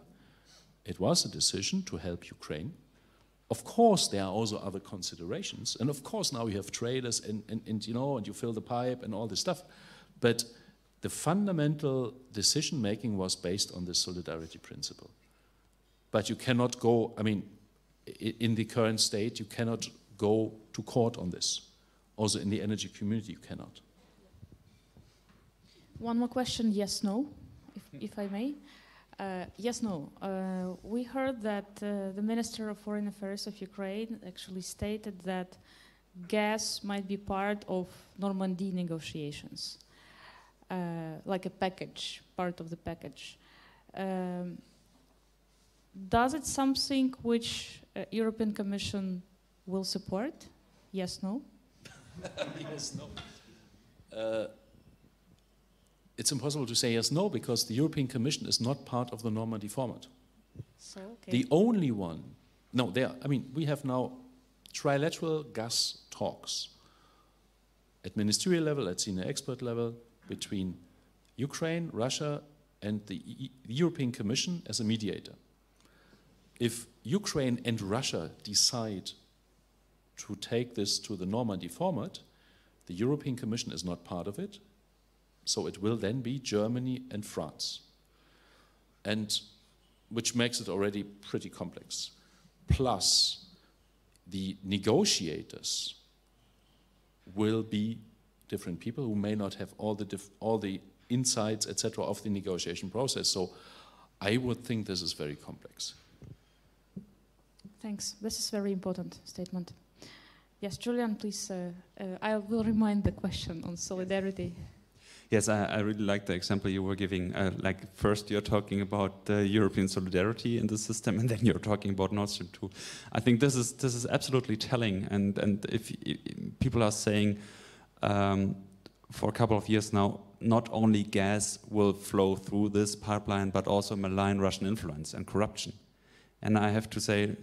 It was a decision to help Ukraine. Of course, there are also other considerations. And of course, now you have traders and you fill the pipe and all this stuff. But the fundamental decision-making was based on the solidarity principle. But you cannot go, I mean, in the current state, you cannot go to court on this. Also in the energy community, you cannot. One more question, yes, no, if I may. Yes, no. We heard that the Minister of Foreign Affairs of Ukraine actually stated that gas might be part of Normandy negotiations. Like a package, part of the package. Does it something which European Commission will support? Yes, no? Yes, no. It's impossible to say yes, no, because the European Commission is not part of the Normandy format. So, okay. The only one, no, we have now trilateral gas talks at ministerial level, at senior expert level, between Ukraine, Russia, and the European Commission as a mediator. If Ukraine and Russia decide to take this to the Normandy format, the European Commission is not part of it, so it will then be Germany and France, and which makes it already pretty complex. Plus, the negotiators will be different people who may not have all the insights, etc., of the negotiation process. So I would think this is very complex. Thanks. This is a very important statement. Yes, Julian, please. I will remind the question on solidarity. Yes, I really like the example you were giving. Like first you're talking about the European solidarity in the system, and then you're talking about Nord Stream 2. I think this is absolutely telling. And if people are saying for a couple of years now, not only gas will flow through this pipeline, but also malign Russian influence and corruption. And I have to say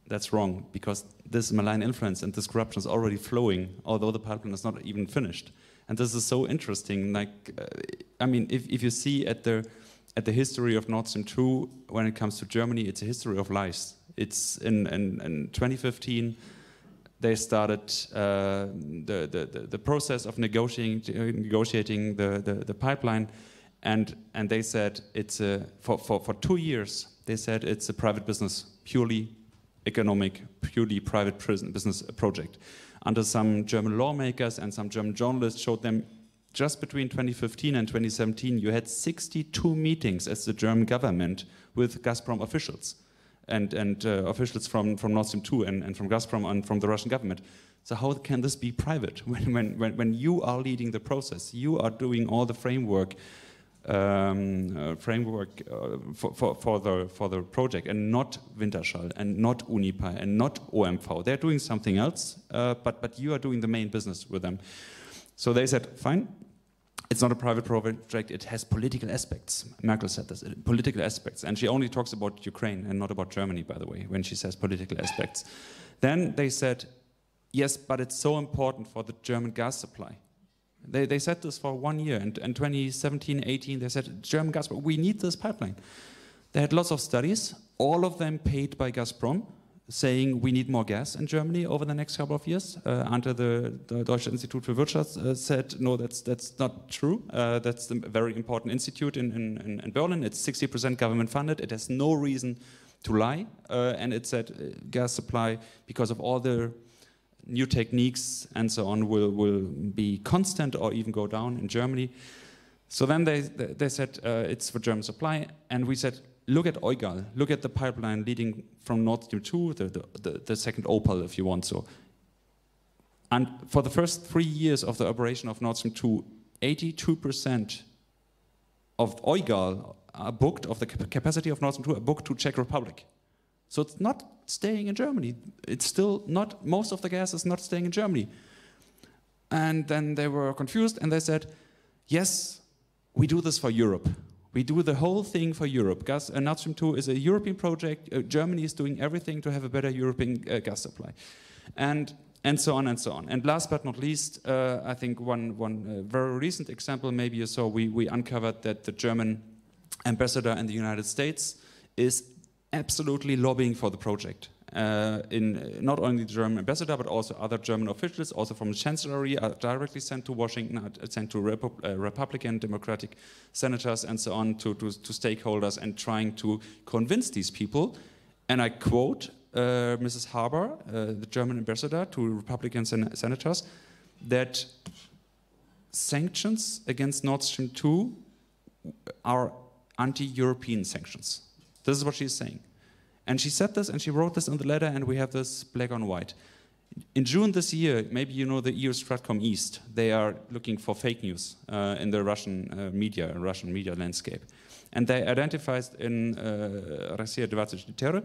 that's wrong, because this malign influence and this corruption is already flowing, although the pipeline is not even finished. And this is so interesting. Like, if you see at the history of Nord Stream 2, when it comes to Germany, it's a history of lies. It's in 2015, they started the process of negotiating the pipeline, and they said it's for 2 years. They said it's a private business, purely economic, purely private business project. Under some German lawmakers and some German journalists showed them, just between 2015 and 2017, you had 62 meetings as the German government with Gazprom officials and officials from Nord Stream 2 and from Gazprom and from the Russian government. So how can this be private when you are leading the process? You are doing all the framework for the project, and not Wintershall and not Uniper and not OMV. They're doing something else, but you are doing the main business with them. So they said, fine, it's not a private project, it has political aspects. Merkel said this, political aspects. And she only talks about Ukraine and not about Germany, by the way, when she says political aspects. Then they said, yes, but it's so important for the German gas supply. They said this for 1 year, and in 2017-18 they said, German gas, we need this pipeline. They had lots of studies, all of them paid by Gazprom, saying we need more gas in Germany over the next couple of years. Until the Deutsche Institut für Wirtschaft said, no, that's not true. That's a very important institute in Berlin. It's 60% government funded. It has no reason to lie. And it said gas supply, because of all the new techniques and so on, will be constant or even go down in Germany. So then they said it's for German supply, and we said, look at EUGAL, look at the pipeline leading from Nord Stream 2, the second Opal, if you want so. And for the first 3 years of the operation of Nord Stream 2, 82% of EUGAL are booked, of the capacity of Nord Stream 2 are booked to Czech Republic. So it's not staying in Germany. It's still not, most of the gas is not staying in Germany. And then they were confused and they said, yes, we do this for Europe. We do the whole thing for Europe. Nord Stream 2 is a European project. Germany is doing everything to have a better European gas supply. And so on and so on. And last but not least, I think one very recent example, maybe you saw, we uncovered that the German ambassador in the United States is absolutely lobbying for the project. In not only the German ambassador, but also other German officials, also from the Chancellery, are directly sent to Washington, sent to Republican, Democratic senators, and so on, to stakeholders, and trying to convince these people. And I quote Mrs. Haber, the German ambassador, to Republican senators, that sanctions against Nord Stream 2 are anti-European sanctions. This is what she's saying. And she said this, and she wrote this in the letter, and we have this black on white. In June this year, maybe you know the EU Stratcom East, they are looking for fake news in the Russian media landscape. And they identified in Россия 24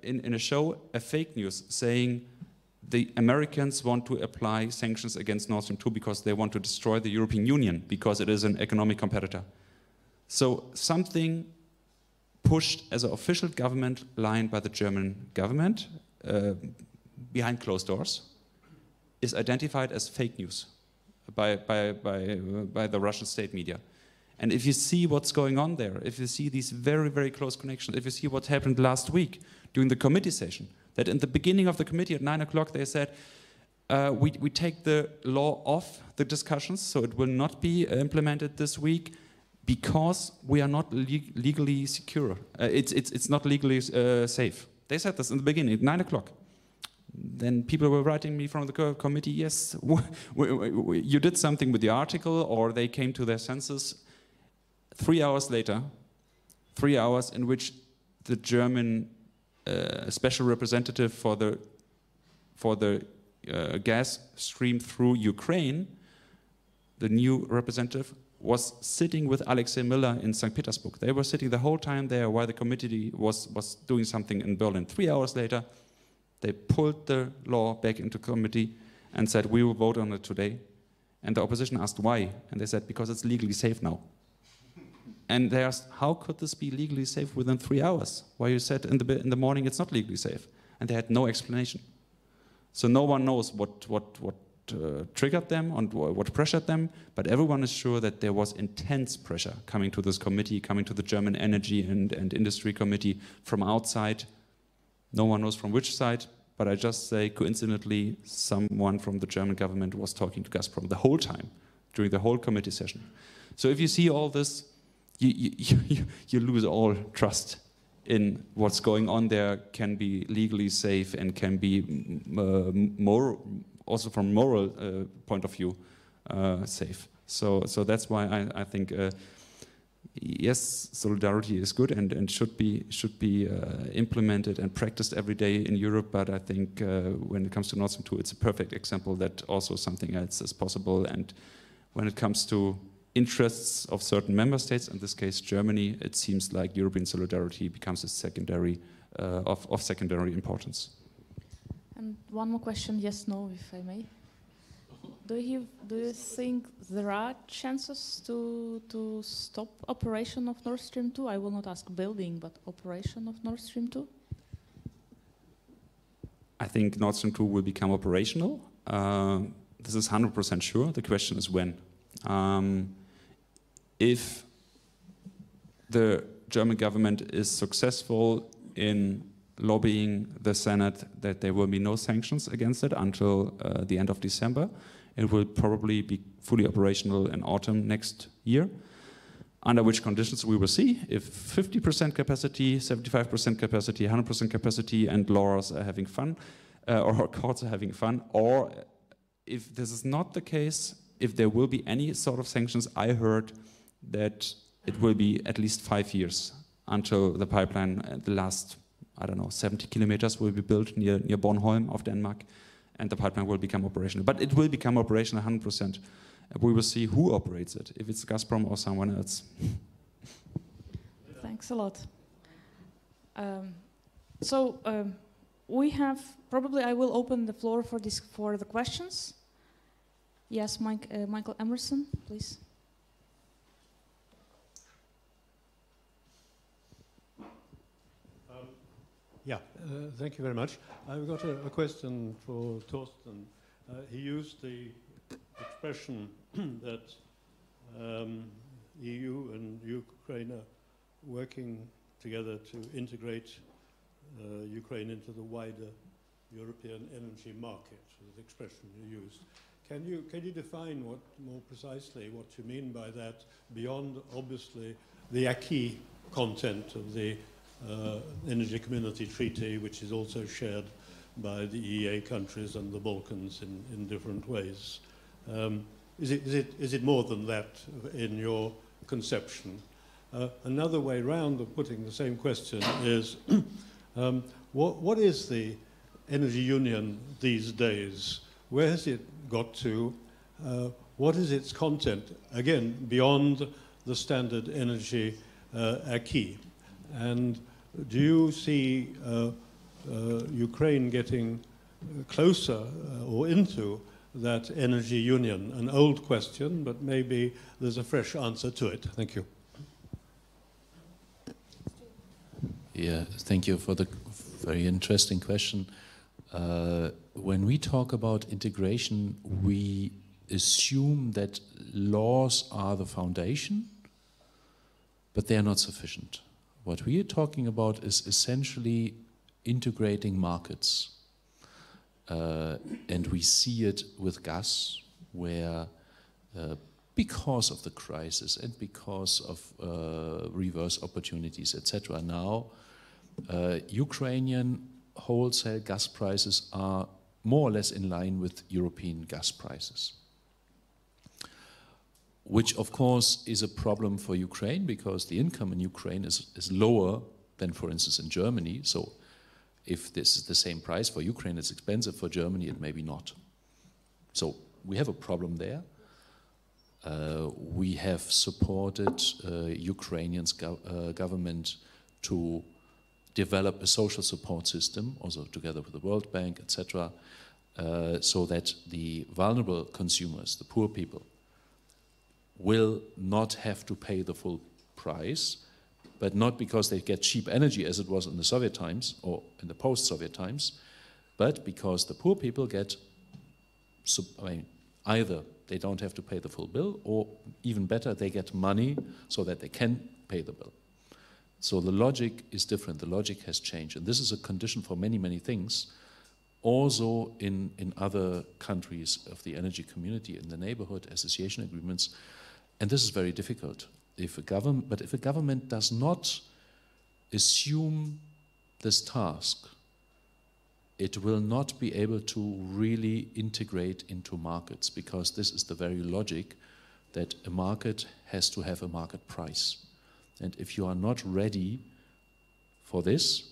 in a show a fake news saying the Americans want to apply sanctions against Nord Stream 2 because they want to destroy the European Union because it is an economic competitor. So something pushed as an official government line by the German government behind closed doors is identified as fake news by the Russian state media. And if you see what's going on there, if you see these very, very close connections, if you see what happened last week during the committee session, that in the beginning of the committee at 9 o'clock they said, we take the law off the discussions, so it will not be implemented this week because we are not legally secure. It's not legally safe. They said this in the beginning at 9 o'clock. Then people were writing me from the committee, yes, you did something with the article, or they came to their senses. 3 hours later, 3 hours in which the German special representative for the gas stream through Ukraine, the new representative, was sitting with Alexei Miller in St. Petersburg. They were sitting the whole time there while the committee was doing something in Berlin. 3 hours later, they pulled the law back into committee and said, we will vote on it today. And the opposition asked why, and they said, because it's legally safe now. And they asked, how could this be legally safe within 3 hours? Why you said in the morning it's not legally safe? And they had no explanation. So no one knows what triggered them and what pressured them, but everyone is sure that there was intense pressure coming to this committee, coming to the German Energy and Industry Committee from outside. No one knows from which side, but I just say, coincidentally, someone from the German government was talking to Gazprom the whole time, during the whole committee session. So if you see all this, you lose all trust in what's going on there, can be legally safe and can be also from moral point of view safe. So that's why I think yes, solidarity is good and should be implemented and practiced every day in Europe. But I think when it comes to Nord Stream 2, it's a perfect example that also something else is possible. And when it comes to interests of certain member states, in this case Germany, it seems like European solidarity becomes a secondary of secondary importance. And one more question, yes, no, if I may. Do you think there are chances to stop operation of Nord Stream 2? I will not ask building, but operation of Nord Stream 2? I think Nord Stream 2 will become operational. This is 100% sure. The question is when. If the German government is successful in lobbying the Senate that there will be no sanctions against it until the end of December, it will probably be fully operational in autumn next year. Under which conditions we will see. If 50% capacity, 75% capacity, 100% capacity, and lawyers are having fun, or courts are having fun, or if this is not the case, if there will be any sort of sanctions, I heard that it will be at least 5 years until the pipeline, the last, I don't know, 70 kilometers will be built near Bornholm of Denmark, and the pipeline will become operational. But it will become operational 100%. We will see who operates it, if it's Gazprom or someone else. Thanks a lot. We have, probably I will open the floor for the questions. Yes, Michael Emerson, please. Thank you very much. I've got a question for Torsten. He used the expression that EU and Ukraine are working together to integrate Ukraine into the wider European energy market, the expression you used. Can you define more precisely what you mean by that, beyond obviously the acquis content of the Energy Community Treaty, which is also shared by the EEA countries and the Balkans in different ways? Is it more than that in your conception? Another way round of putting the same question is, what is the energy union these days? Where has it got to? What is its content, again, beyond the standard energy acquis? And do you see Ukraine getting closer or into that energy union? An old question, but maybe there's a fresh answer to it. Thank you. Yeah, thank you for the very interesting question. When we talk about integration, we assume that laws are the foundation, but they are not sufficient. What we are talking about is essentially integrating markets. And we see it with gas, where because of the crisis and because of reverse opportunities, etc., now Ukrainian wholesale gas prices are more or less in line with European gas prices, which of course is a problem for Ukraine because the income in Ukraine is lower than, for instance, in Germany. So if this is the same price for Ukraine, it's expensive. For Germany, it may be not. So we have a problem there. We have supported Ukrainian's government to develop a social support system, also together with the World Bank, etc., so that the vulnerable consumers, the poor people, will not have to pay the full price, but not because they get cheap energy as it was in the Soviet times or in the post-Soviet times, but because the poor people get, either they don't have to pay the full bill, or even better, they get money so that they can pay the bill. So the logic is different, the logic has changed, and this is a condition for many, many things, also in other countries of the energy community, in the neighborhood, association agreements, and this is very difficult. But if a government does not assume this task, it will not be able to really integrate into markets, because this is the very logic that a market has to have a market price. And if you are not ready for this,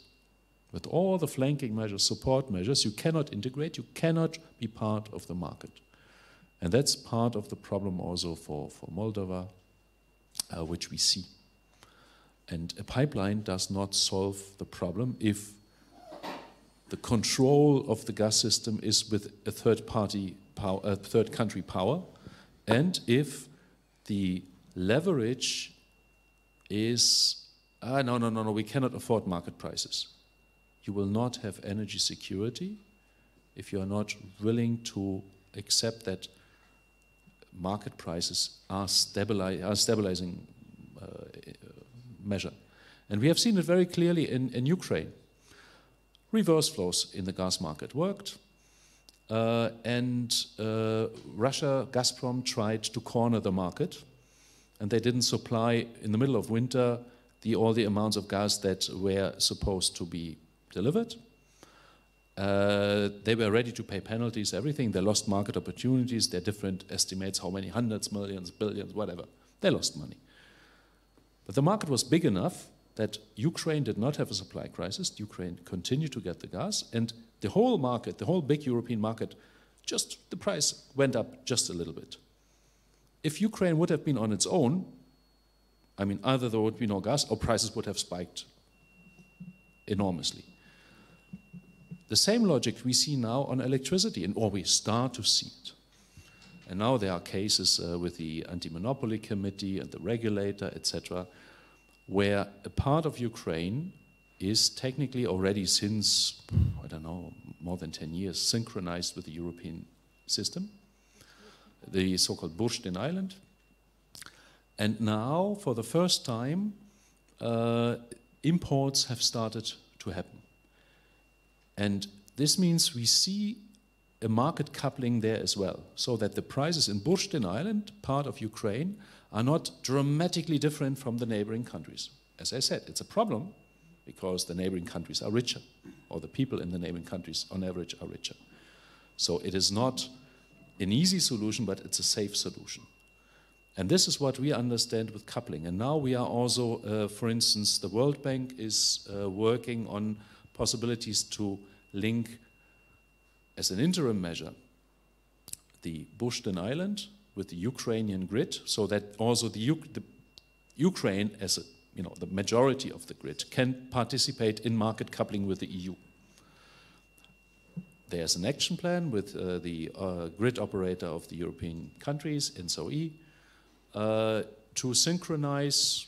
with all the flanking measures, support measures, you cannot integrate, you cannot be part of the market. And that's part of the problem also for Moldova, which we see. And a pipeline does not solve the problem if the control of the gas system is with a third country power, and if the leverage is, no, we cannot afford market prices. You will not have energy security if you are not willing to accept that market prices are stabilizing measure. And we have seen it very clearly in Ukraine. Reverse flows in the gas market worked, and Russia, Gazprom, tried to corner the market, and they didn't supply in the middle of winter all the amounts of gas that were supposed to be delivered. They were ready to pay penalties, everything. They lost market opportunities. There are different estimates, how many hundreds, millions, billions, whatever. They lost money. But the market was big enough that Ukraine did not have a supply crisis. Ukraine continued to get the gas, and the whole market, the whole big European market, just the price went up just a little bit. If Ukraine would have been on its own, either there would be no gas or prices would have spiked enormously. The same logic we see now on electricity, or we start to see it. And now there are cases with the Anti-Monopoly Committee and the regulator, etc., where a part of Ukraine is technically already since, more than 10 years, synchronized with the European system, the so-called Bursztyn Island. And now, for the first time, imports have started to happen. And this means we see a market coupling there as well, so that the prices in Bursztyn Island, part of Ukraine, are not dramatically different from the neighboring countries. As I said, it's a problem because the neighboring countries are richer, or the people in the neighboring countries on average are richer. So it is not an easy solution, but it's a safe solution. And this is what we understand with coupling. And now we are also, for instance, the World Bank is working on possibilities to link as an interim measure, the Bushten Island with the Ukrainian grid, so that also the Ukraine, as the majority of the grid, can participate in market coupling with the EU. There's an action plan with the grid operator of the European countries, CENUTÄ, to synchronize,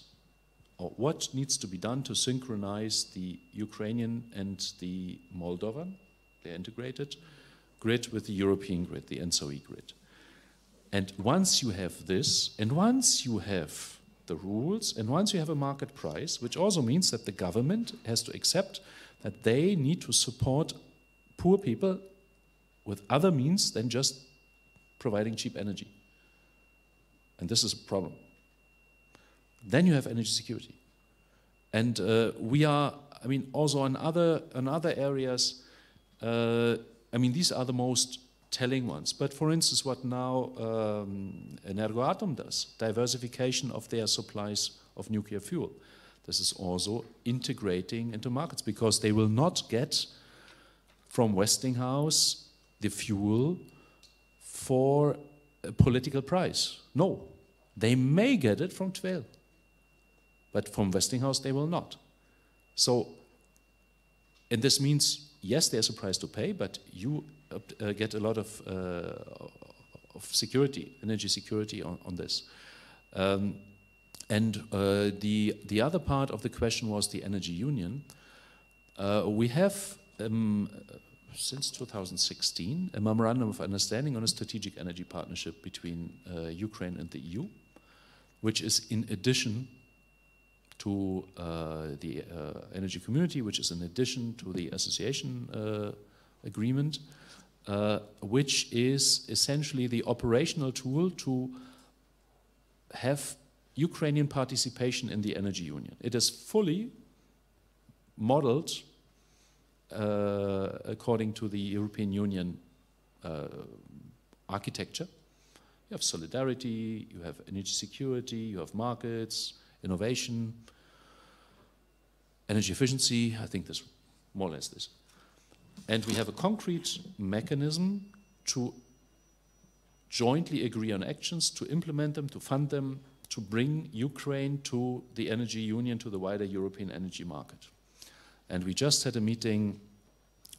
or what needs to be done to synchronize the Ukrainian and the Moldovan, the integrated grid, with the European grid, the CENUTÄ grid. And once you have this, and once you have the rules, and once you have a market price, which also means that the government has to accept that they need to support poor people with other means than just providing cheap energy. And this is a problem. Then you have energy security. And we are, also in other areas, these are the most telling ones. But for instance, what now Energoatom does, diversification of their supplies of nuclear fuel. This is also integrating into markets, because they will not get from Westinghouse the fuel for a political price. No, they may get it from TVEL, but from Westinghouse they will not. So, and this means, yes, there's a price to pay, but you get a lot of security, energy security on this. And the other part of the question was the energy union. We have, since 2016, a memorandum of understanding on a strategic energy partnership between Ukraine and the EU, which is in addition to the energy community, which is in addition to the association agreement, which is essentially the operational tool to have Ukrainian participation in the energy union. It is fully modeled according to the European Union architecture. You have solidarity, you have energy security, you have markets, innovation, energy efficiency. I think this, more or less this. And we have a concrete mechanism to jointly agree on actions, to implement them, to fund them, to bring Ukraine to the energy union, to the wider European energy market. And we just had a meeting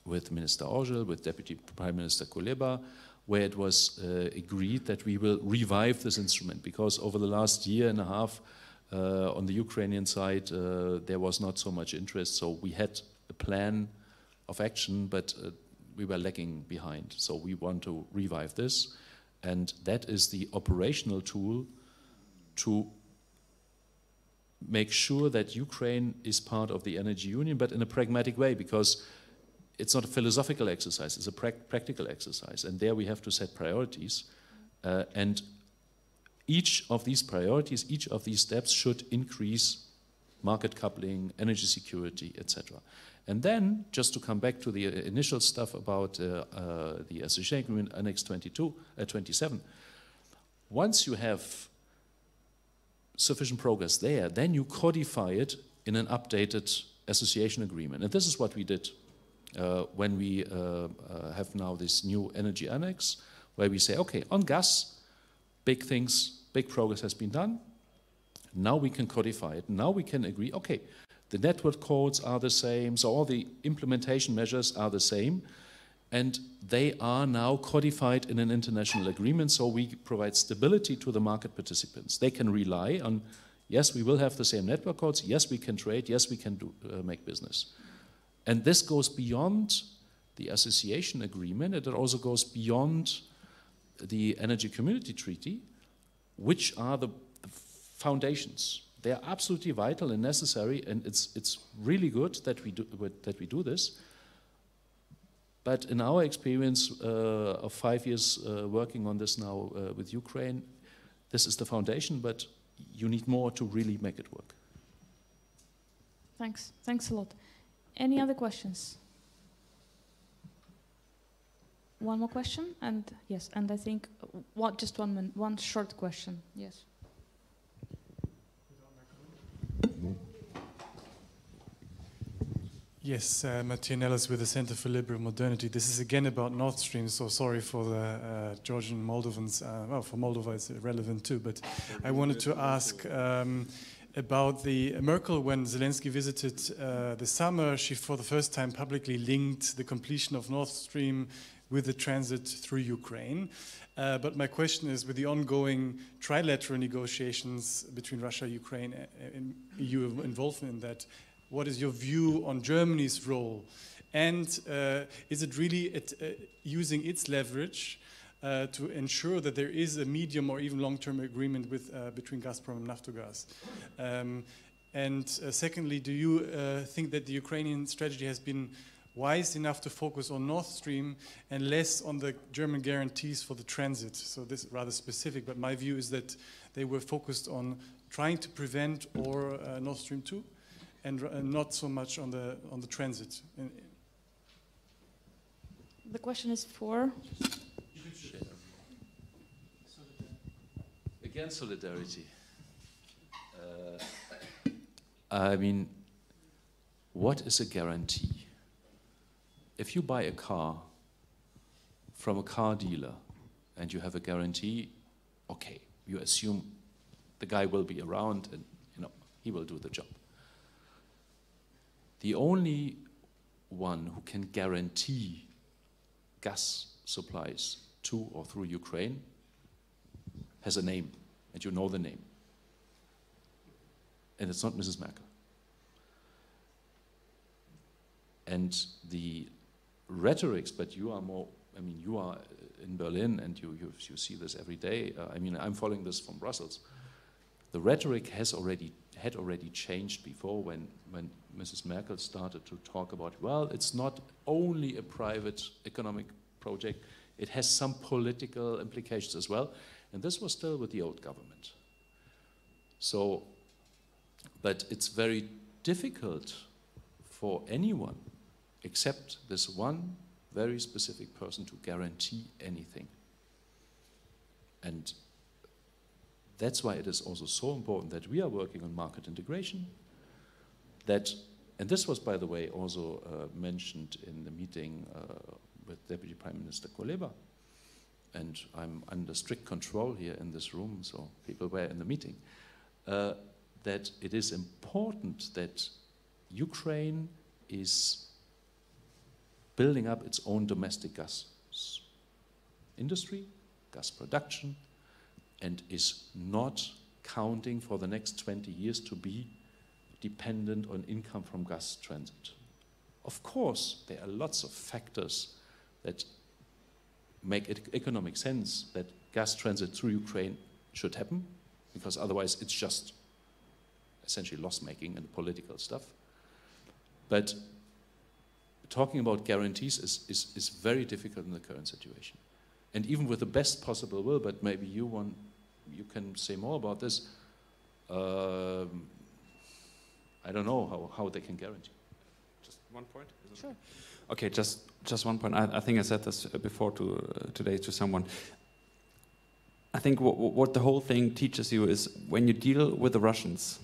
with Minister Orgel, with Deputy Prime Minister Kuleba, where it was agreed that we will revive this instrument, because over the last year and a half on the Ukrainian side there was not so much interest. So we had a plan of action, but we were lagging behind. So we want to revive this, and that is the operational tool to make sure that Ukraine is part of the energy union, but in a pragmatic way, because it's not a philosophical exercise, it's a practical exercise. And there we have to set priorities. And each of these priorities, each of these steps should increase market coupling, energy security, etc. And then, just to come back to the initial stuff about the association agreement, Annex 27, once you have sufficient progress there, then you codify it in an updated association agreement. And this is what we did when we have now this new energy annex, where we say, okay, on gas, big progress has been done. Now we can codify it. Now we can agree, okay, the network codes are the same, so all the implementation measures are the same, and they are now codified in an international agreement, so we provide stability to the market participants. They can rely on, yes, we will have the same network codes, yes, we can trade, yes, we can make business. And this goes beyond the association agreement, and it also goes beyond the Energy Community Treaty, which are the foundations. They are absolutely vital and necessary, and it's really good that we do this. But in our experience of 5 years working on this now with Ukraine, this is the foundation, but you need more to really make it work. Thanks. Thanks a lot. Any other questions? One more question, and yes, and I think just 1 minute, one short question. Yes. Yes, Martin Ellis with the Center for Liberal Modernity. This is again about Nord Stream, so sorry for the Georgian Moldovans. Well, for Moldova it's irrelevant too, but I wanted to ask about the Merkel, when Zelensky visited this summer, she for the first time publicly linked the completion of Nord Stream with the transit through Ukraine. But my question is, with the ongoing trilateral negotiations between Russia, Ukraine, and EU involvement in that, what is your view on Germany's role? And is it really using its leverage to ensure that there is a medium or even long-term agreement with, between Gazprom and Naftogaz? Secondly, do you think that the Ukrainian strategy has been wise enough to focus on Nord Stream and less on the German guarantees for the transit? So this is rather specific, but my view is that they were focused on trying to prevent or Nord Stream 2 and not so much on the transit. The question is for? Again, solidarity. I mean, what is a guarantee? If you buy a car from a car dealer and you have a guarantee, okay, you assume the guy will be around and he will do the job. The only one who can guarantee gas supplies to or through Ukraine has a name, and you know the name. And it's not Mrs. Merkel. And the rhetorics, but you are more, I mean, you are in Berlin and you see this every day. I mean, I'm following this from Brussels. The rhetoric had already changed before when Mrs. Merkel started to talk about, well, it's not only a private economic project, it has some political implications as well. And this was still with the old government. So, but it's very difficult for anyone except this one very specific person to guarantee anything. And that's why it is also so important that we are working on market integration. That, and this was, by the way, also mentioned in the meeting with Deputy Prime Minister Kuleba. And I'm under strict control here in this room, so people were in the meeting, that it is important that Ukraine is building up its own domestic gas industry, gas production, and is not counting for the next 20 years to be dependent on income from gas transit. Of course, there are lots of factors that make it economic sense that gas transit through Ukraine should happen, because otherwise it's just essentially loss-making and political stuff. But talking about guarantees is very difficult in the current situation. And even with the best possible will, but maybe you can say more about this, I don't know how they can guarantee. Just one point? Sure. Okay, just one point. I think I said this before today to someone. I think what the whole thing teaches you is when you deal with the Russians,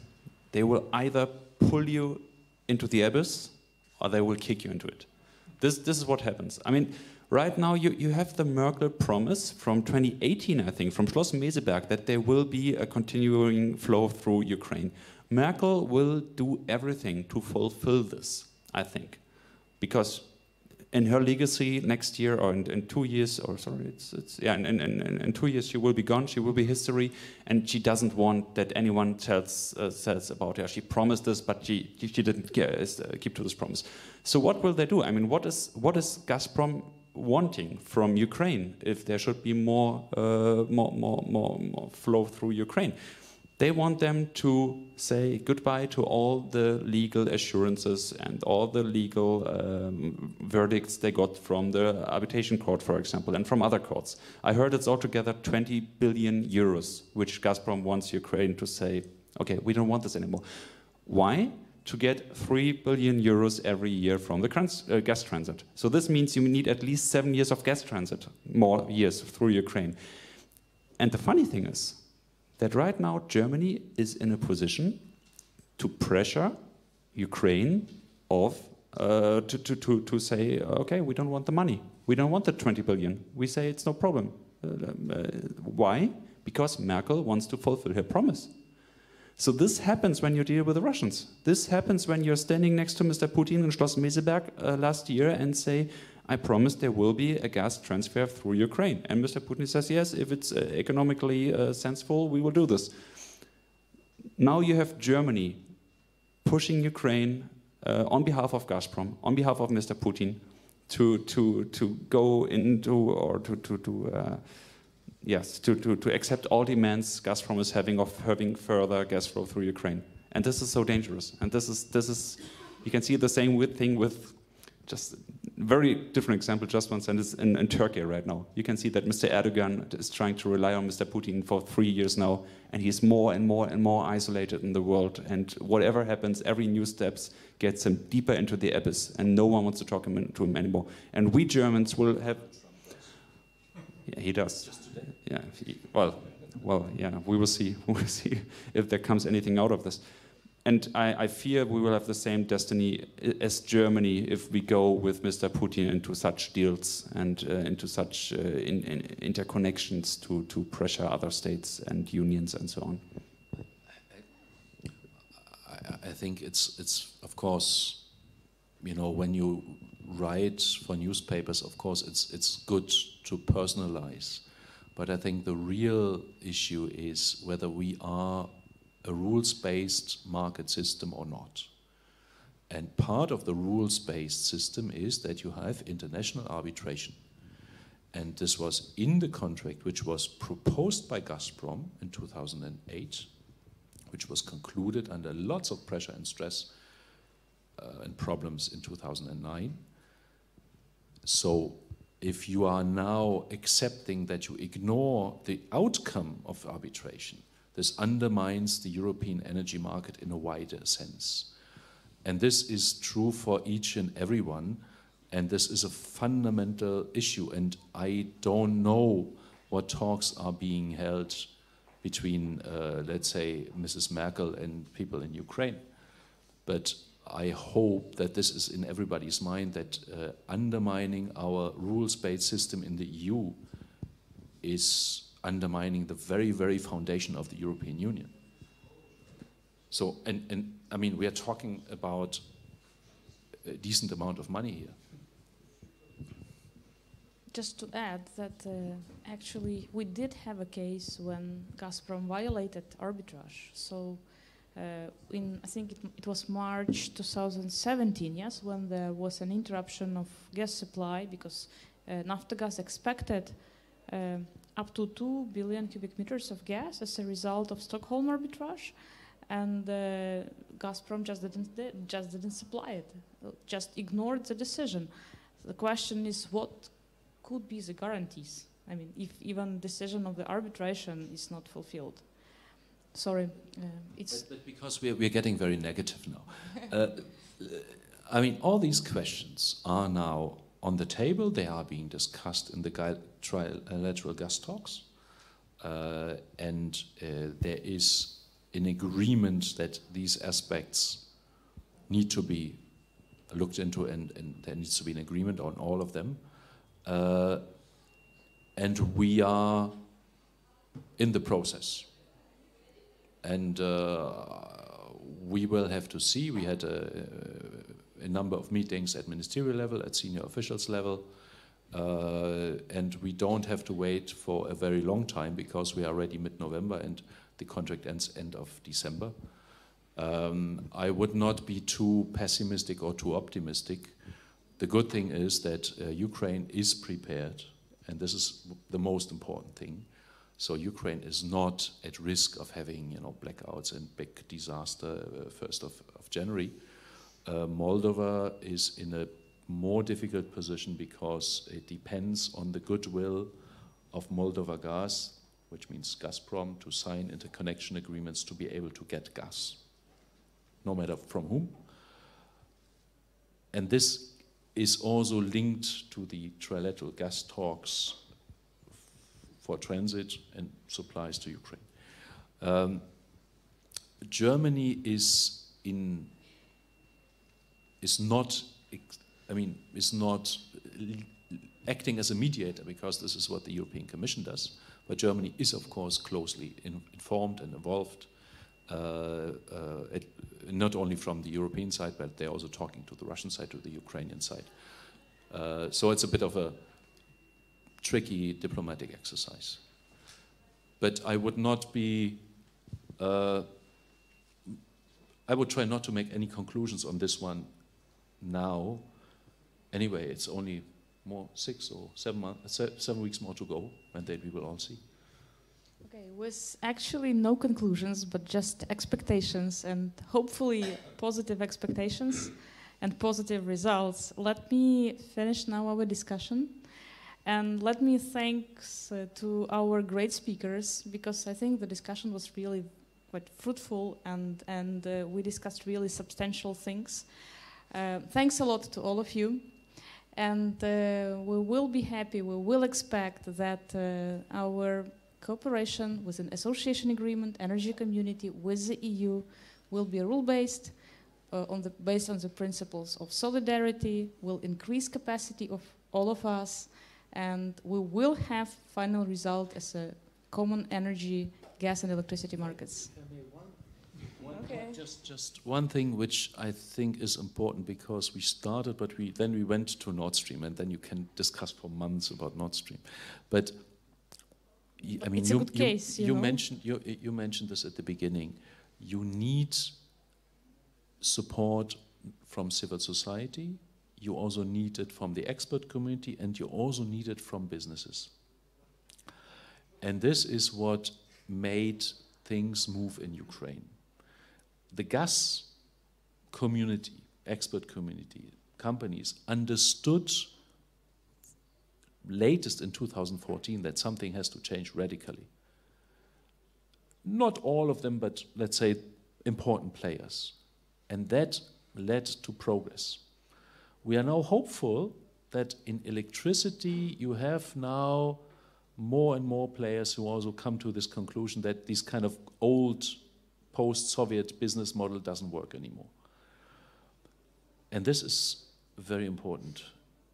they will either pull you into the abyss or they will kick you into it. This is what happens. I mean, right now you have the Merkel promise from 2018, I think, from Schloss Meseberg, that there will be a continuing flow through Ukraine. Merkel will do everything to fulfill this, I think, because in her legacy next year or in 2 years, or sorry, in 2 years she will be gone, she will be history, and she doesn't want that anyone says about her. She promised this, but she didn't keep to this promise. So what will they do? I mean, what is Gazprom wanting from Ukraine if there should be more flow through Ukraine? They want them to say goodbye to all the legal assurances and all the legal verdicts they got from the arbitration court, for example, and from other courts. I heard it's altogether 20 billion euros, which Gazprom wants Ukraine to say, okay, we don't want this anymore. Why? To get 3 billion euros every year from the gas transit. So this means you need at least 7 years of gas transit, more years through Ukraine. And the funny thing is, that right now Germany is in a position to pressure Ukraine of to say, okay, we don't want the money. We don't want the 20 billion. We say it's no problem. Why? Because Merkel wants to fulfill her promise. So this happens when you deal with the Russians. This happens when you're standing next to Mr. Putin in Schloss Meseberg last year and say, I promise there will be a gas transfer through Ukraine. And Mr. Putin says, yes, if it's economically sensible, we will do this. Now you have Germany pushing Ukraine on behalf of Gazprom, on behalf of Mr. Putin, to go into, or to accept all demands Gazprom is having of having further gas flow through Ukraine. And this is so dangerous. And this is you can see the same thing with just very different example, just one sentence, in Turkey right now. You can see that Mr. Erdogan is trying to rely on Mr. Putin for 3 years now, and he's more and more and more isolated in the world. And whatever happens, every new steps gets him deeper into the abyss, and no one wants to talk to him anymore. And we Germans will have... Yeah, he does. Yeah, well, yeah, we will see. We will see if there comes anything out of this. And I fear we will have the same destiny as Germany if we go with Mr. Putin into such deals and into such interconnections to pressure other states and unions and so on. I think it's of course, you know, when you write for newspapers, of course it's good to personalize, but I think the real issue is whether we are a rules-based market system or not. And part of the rules-based system is that you have international arbitration. And this was in the contract which was proposed by Gazprom in 2008, which was concluded under lots of pressure and stress and problems in 2009. So if you are now accepting that you ignore the outcome of arbitration, this undermines the European energy market in a wider sense. And this is true for each and everyone, and this is a fundamental issue. And I don't know what talks are being held between, let's say, Mrs. Merkel and people in Ukraine. But I hope that this is in everybody's mind, that undermining our rules-based system in the EU is undermining the very, very foundation of the European Union. So, and I mean, we are talking about a decent amount of money here. Just to add that actually we did have a case when Gazprom violated arbitrage. So I think it was March 2017, yes, when there was an interruption of gas supply because Naftogaz expected up to 2 billion cubic meters of gas as a result of Stockholm arbitrage, and Gazprom just didn't supply it, just ignored the decision. The question is, what could be the guarantees? I mean, if even decision of the arbitration is not fulfilled. Sorry, it's... But because we're getting very negative now. I mean, all these questions are now on the table. They are being discussed in the trilateral gas talks. And there is an agreement that these aspects need to be looked into, and there needs to be an agreement on all of them. And we are in the process. And we will have to see. We had a number of meetings at ministerial level, at senior officials level, and we don't have to wait for a very long time because we are already mid-November and the contract ends end of December. I would not be too pessimistic or too optimistic. The good thing is that Ukraine is prepared, and this is the most important thing. So Ukraine is not at risk of having, you know, blackouts and big disaster 1st of January. Moldova is in a more difficult position because it depends on the goodwill of Moldova Gas, which means Gazprom, to sign interconnection agreements to be able to get gas, no matter from whom. And this is also linked to the trilateral gas talks for transit and supplies to Ukraine. Germany is not is not acting as a mediator, because this is what the European Commission does. But Germany is, of course, closely informed and involved, not only from the European side, but they're also talking to the Russian side, to the Ukrainian side. So it's a bit of a tricky diplomatic exercise. But I would not be, I would try not to make any conclusions on this one now. Anyway, it's only 6 or 7 weeks more to go, and then we will all see. Okay, with actually no conclusions, but just expectations, and hopefully positive expectations and positive results. Let me finish now our discussion, and let me thanks to our great speakers, because I think the discussion was really quite fruitful, and we discussed really substantial things. Thanks a lot to all of you. And we will be happy, we will expect that our cooperation with an association agreement, energy community with the EU will be rule-based, based on the principles of solidarity, will increase capacity of all of us, and we will have final result as a common energy, gas and electricity markets. Okay. Just one thing which I think is important, because we started, but then we went to Nord Stream, and then you can discuss for months about Nord Stream. But I mean, it's a good case, you mentioned this at the beginning. You need support from civil society. You also need it from the expert community, and you also need it from businesses. And this is what made things move in Ukraine. The gas community, expert community, companies understood latest in 2014 that something has to change radically. Not all of them, but let's say important players. And that led to progress. We are now hopeful that in electricity you have now more and more players who also come to this conclusion that this kind of old post-Soviet business model doesn't work anymore. And this is very important.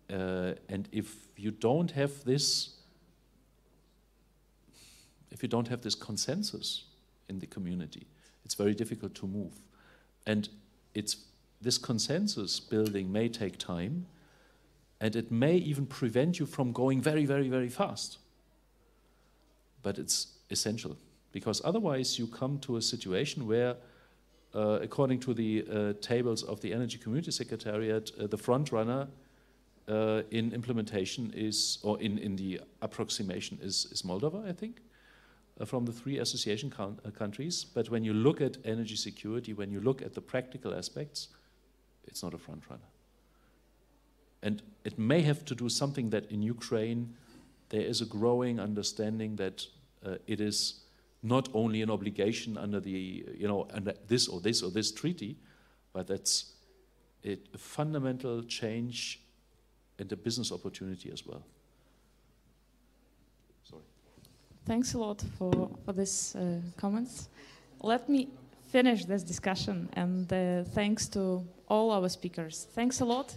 And if you don't have this, consensus in the community, it's very difficult to move. And this consensus building may take time, and it may even prevent you from going very, very, very fast. But it's essential, because otherwise you come to a situation where, according to the tables of the Energy Community Secretariat, the front runner in implementation is, or in the approximation is Moldova, I think, from the 3 association countries. But when you look at energy security, when you look at the practical aspects, it's not a front runner. And it may have to do something that in Ukraine there is a growing understanding that it is not only an obligation under the, under this or this or this treaty, but that's a fundamental change and a business opportunity as well. Sorry. Thanks a lot for these comments. Let me finish this discussion, and thanks to all our speakers. Thanks a lot.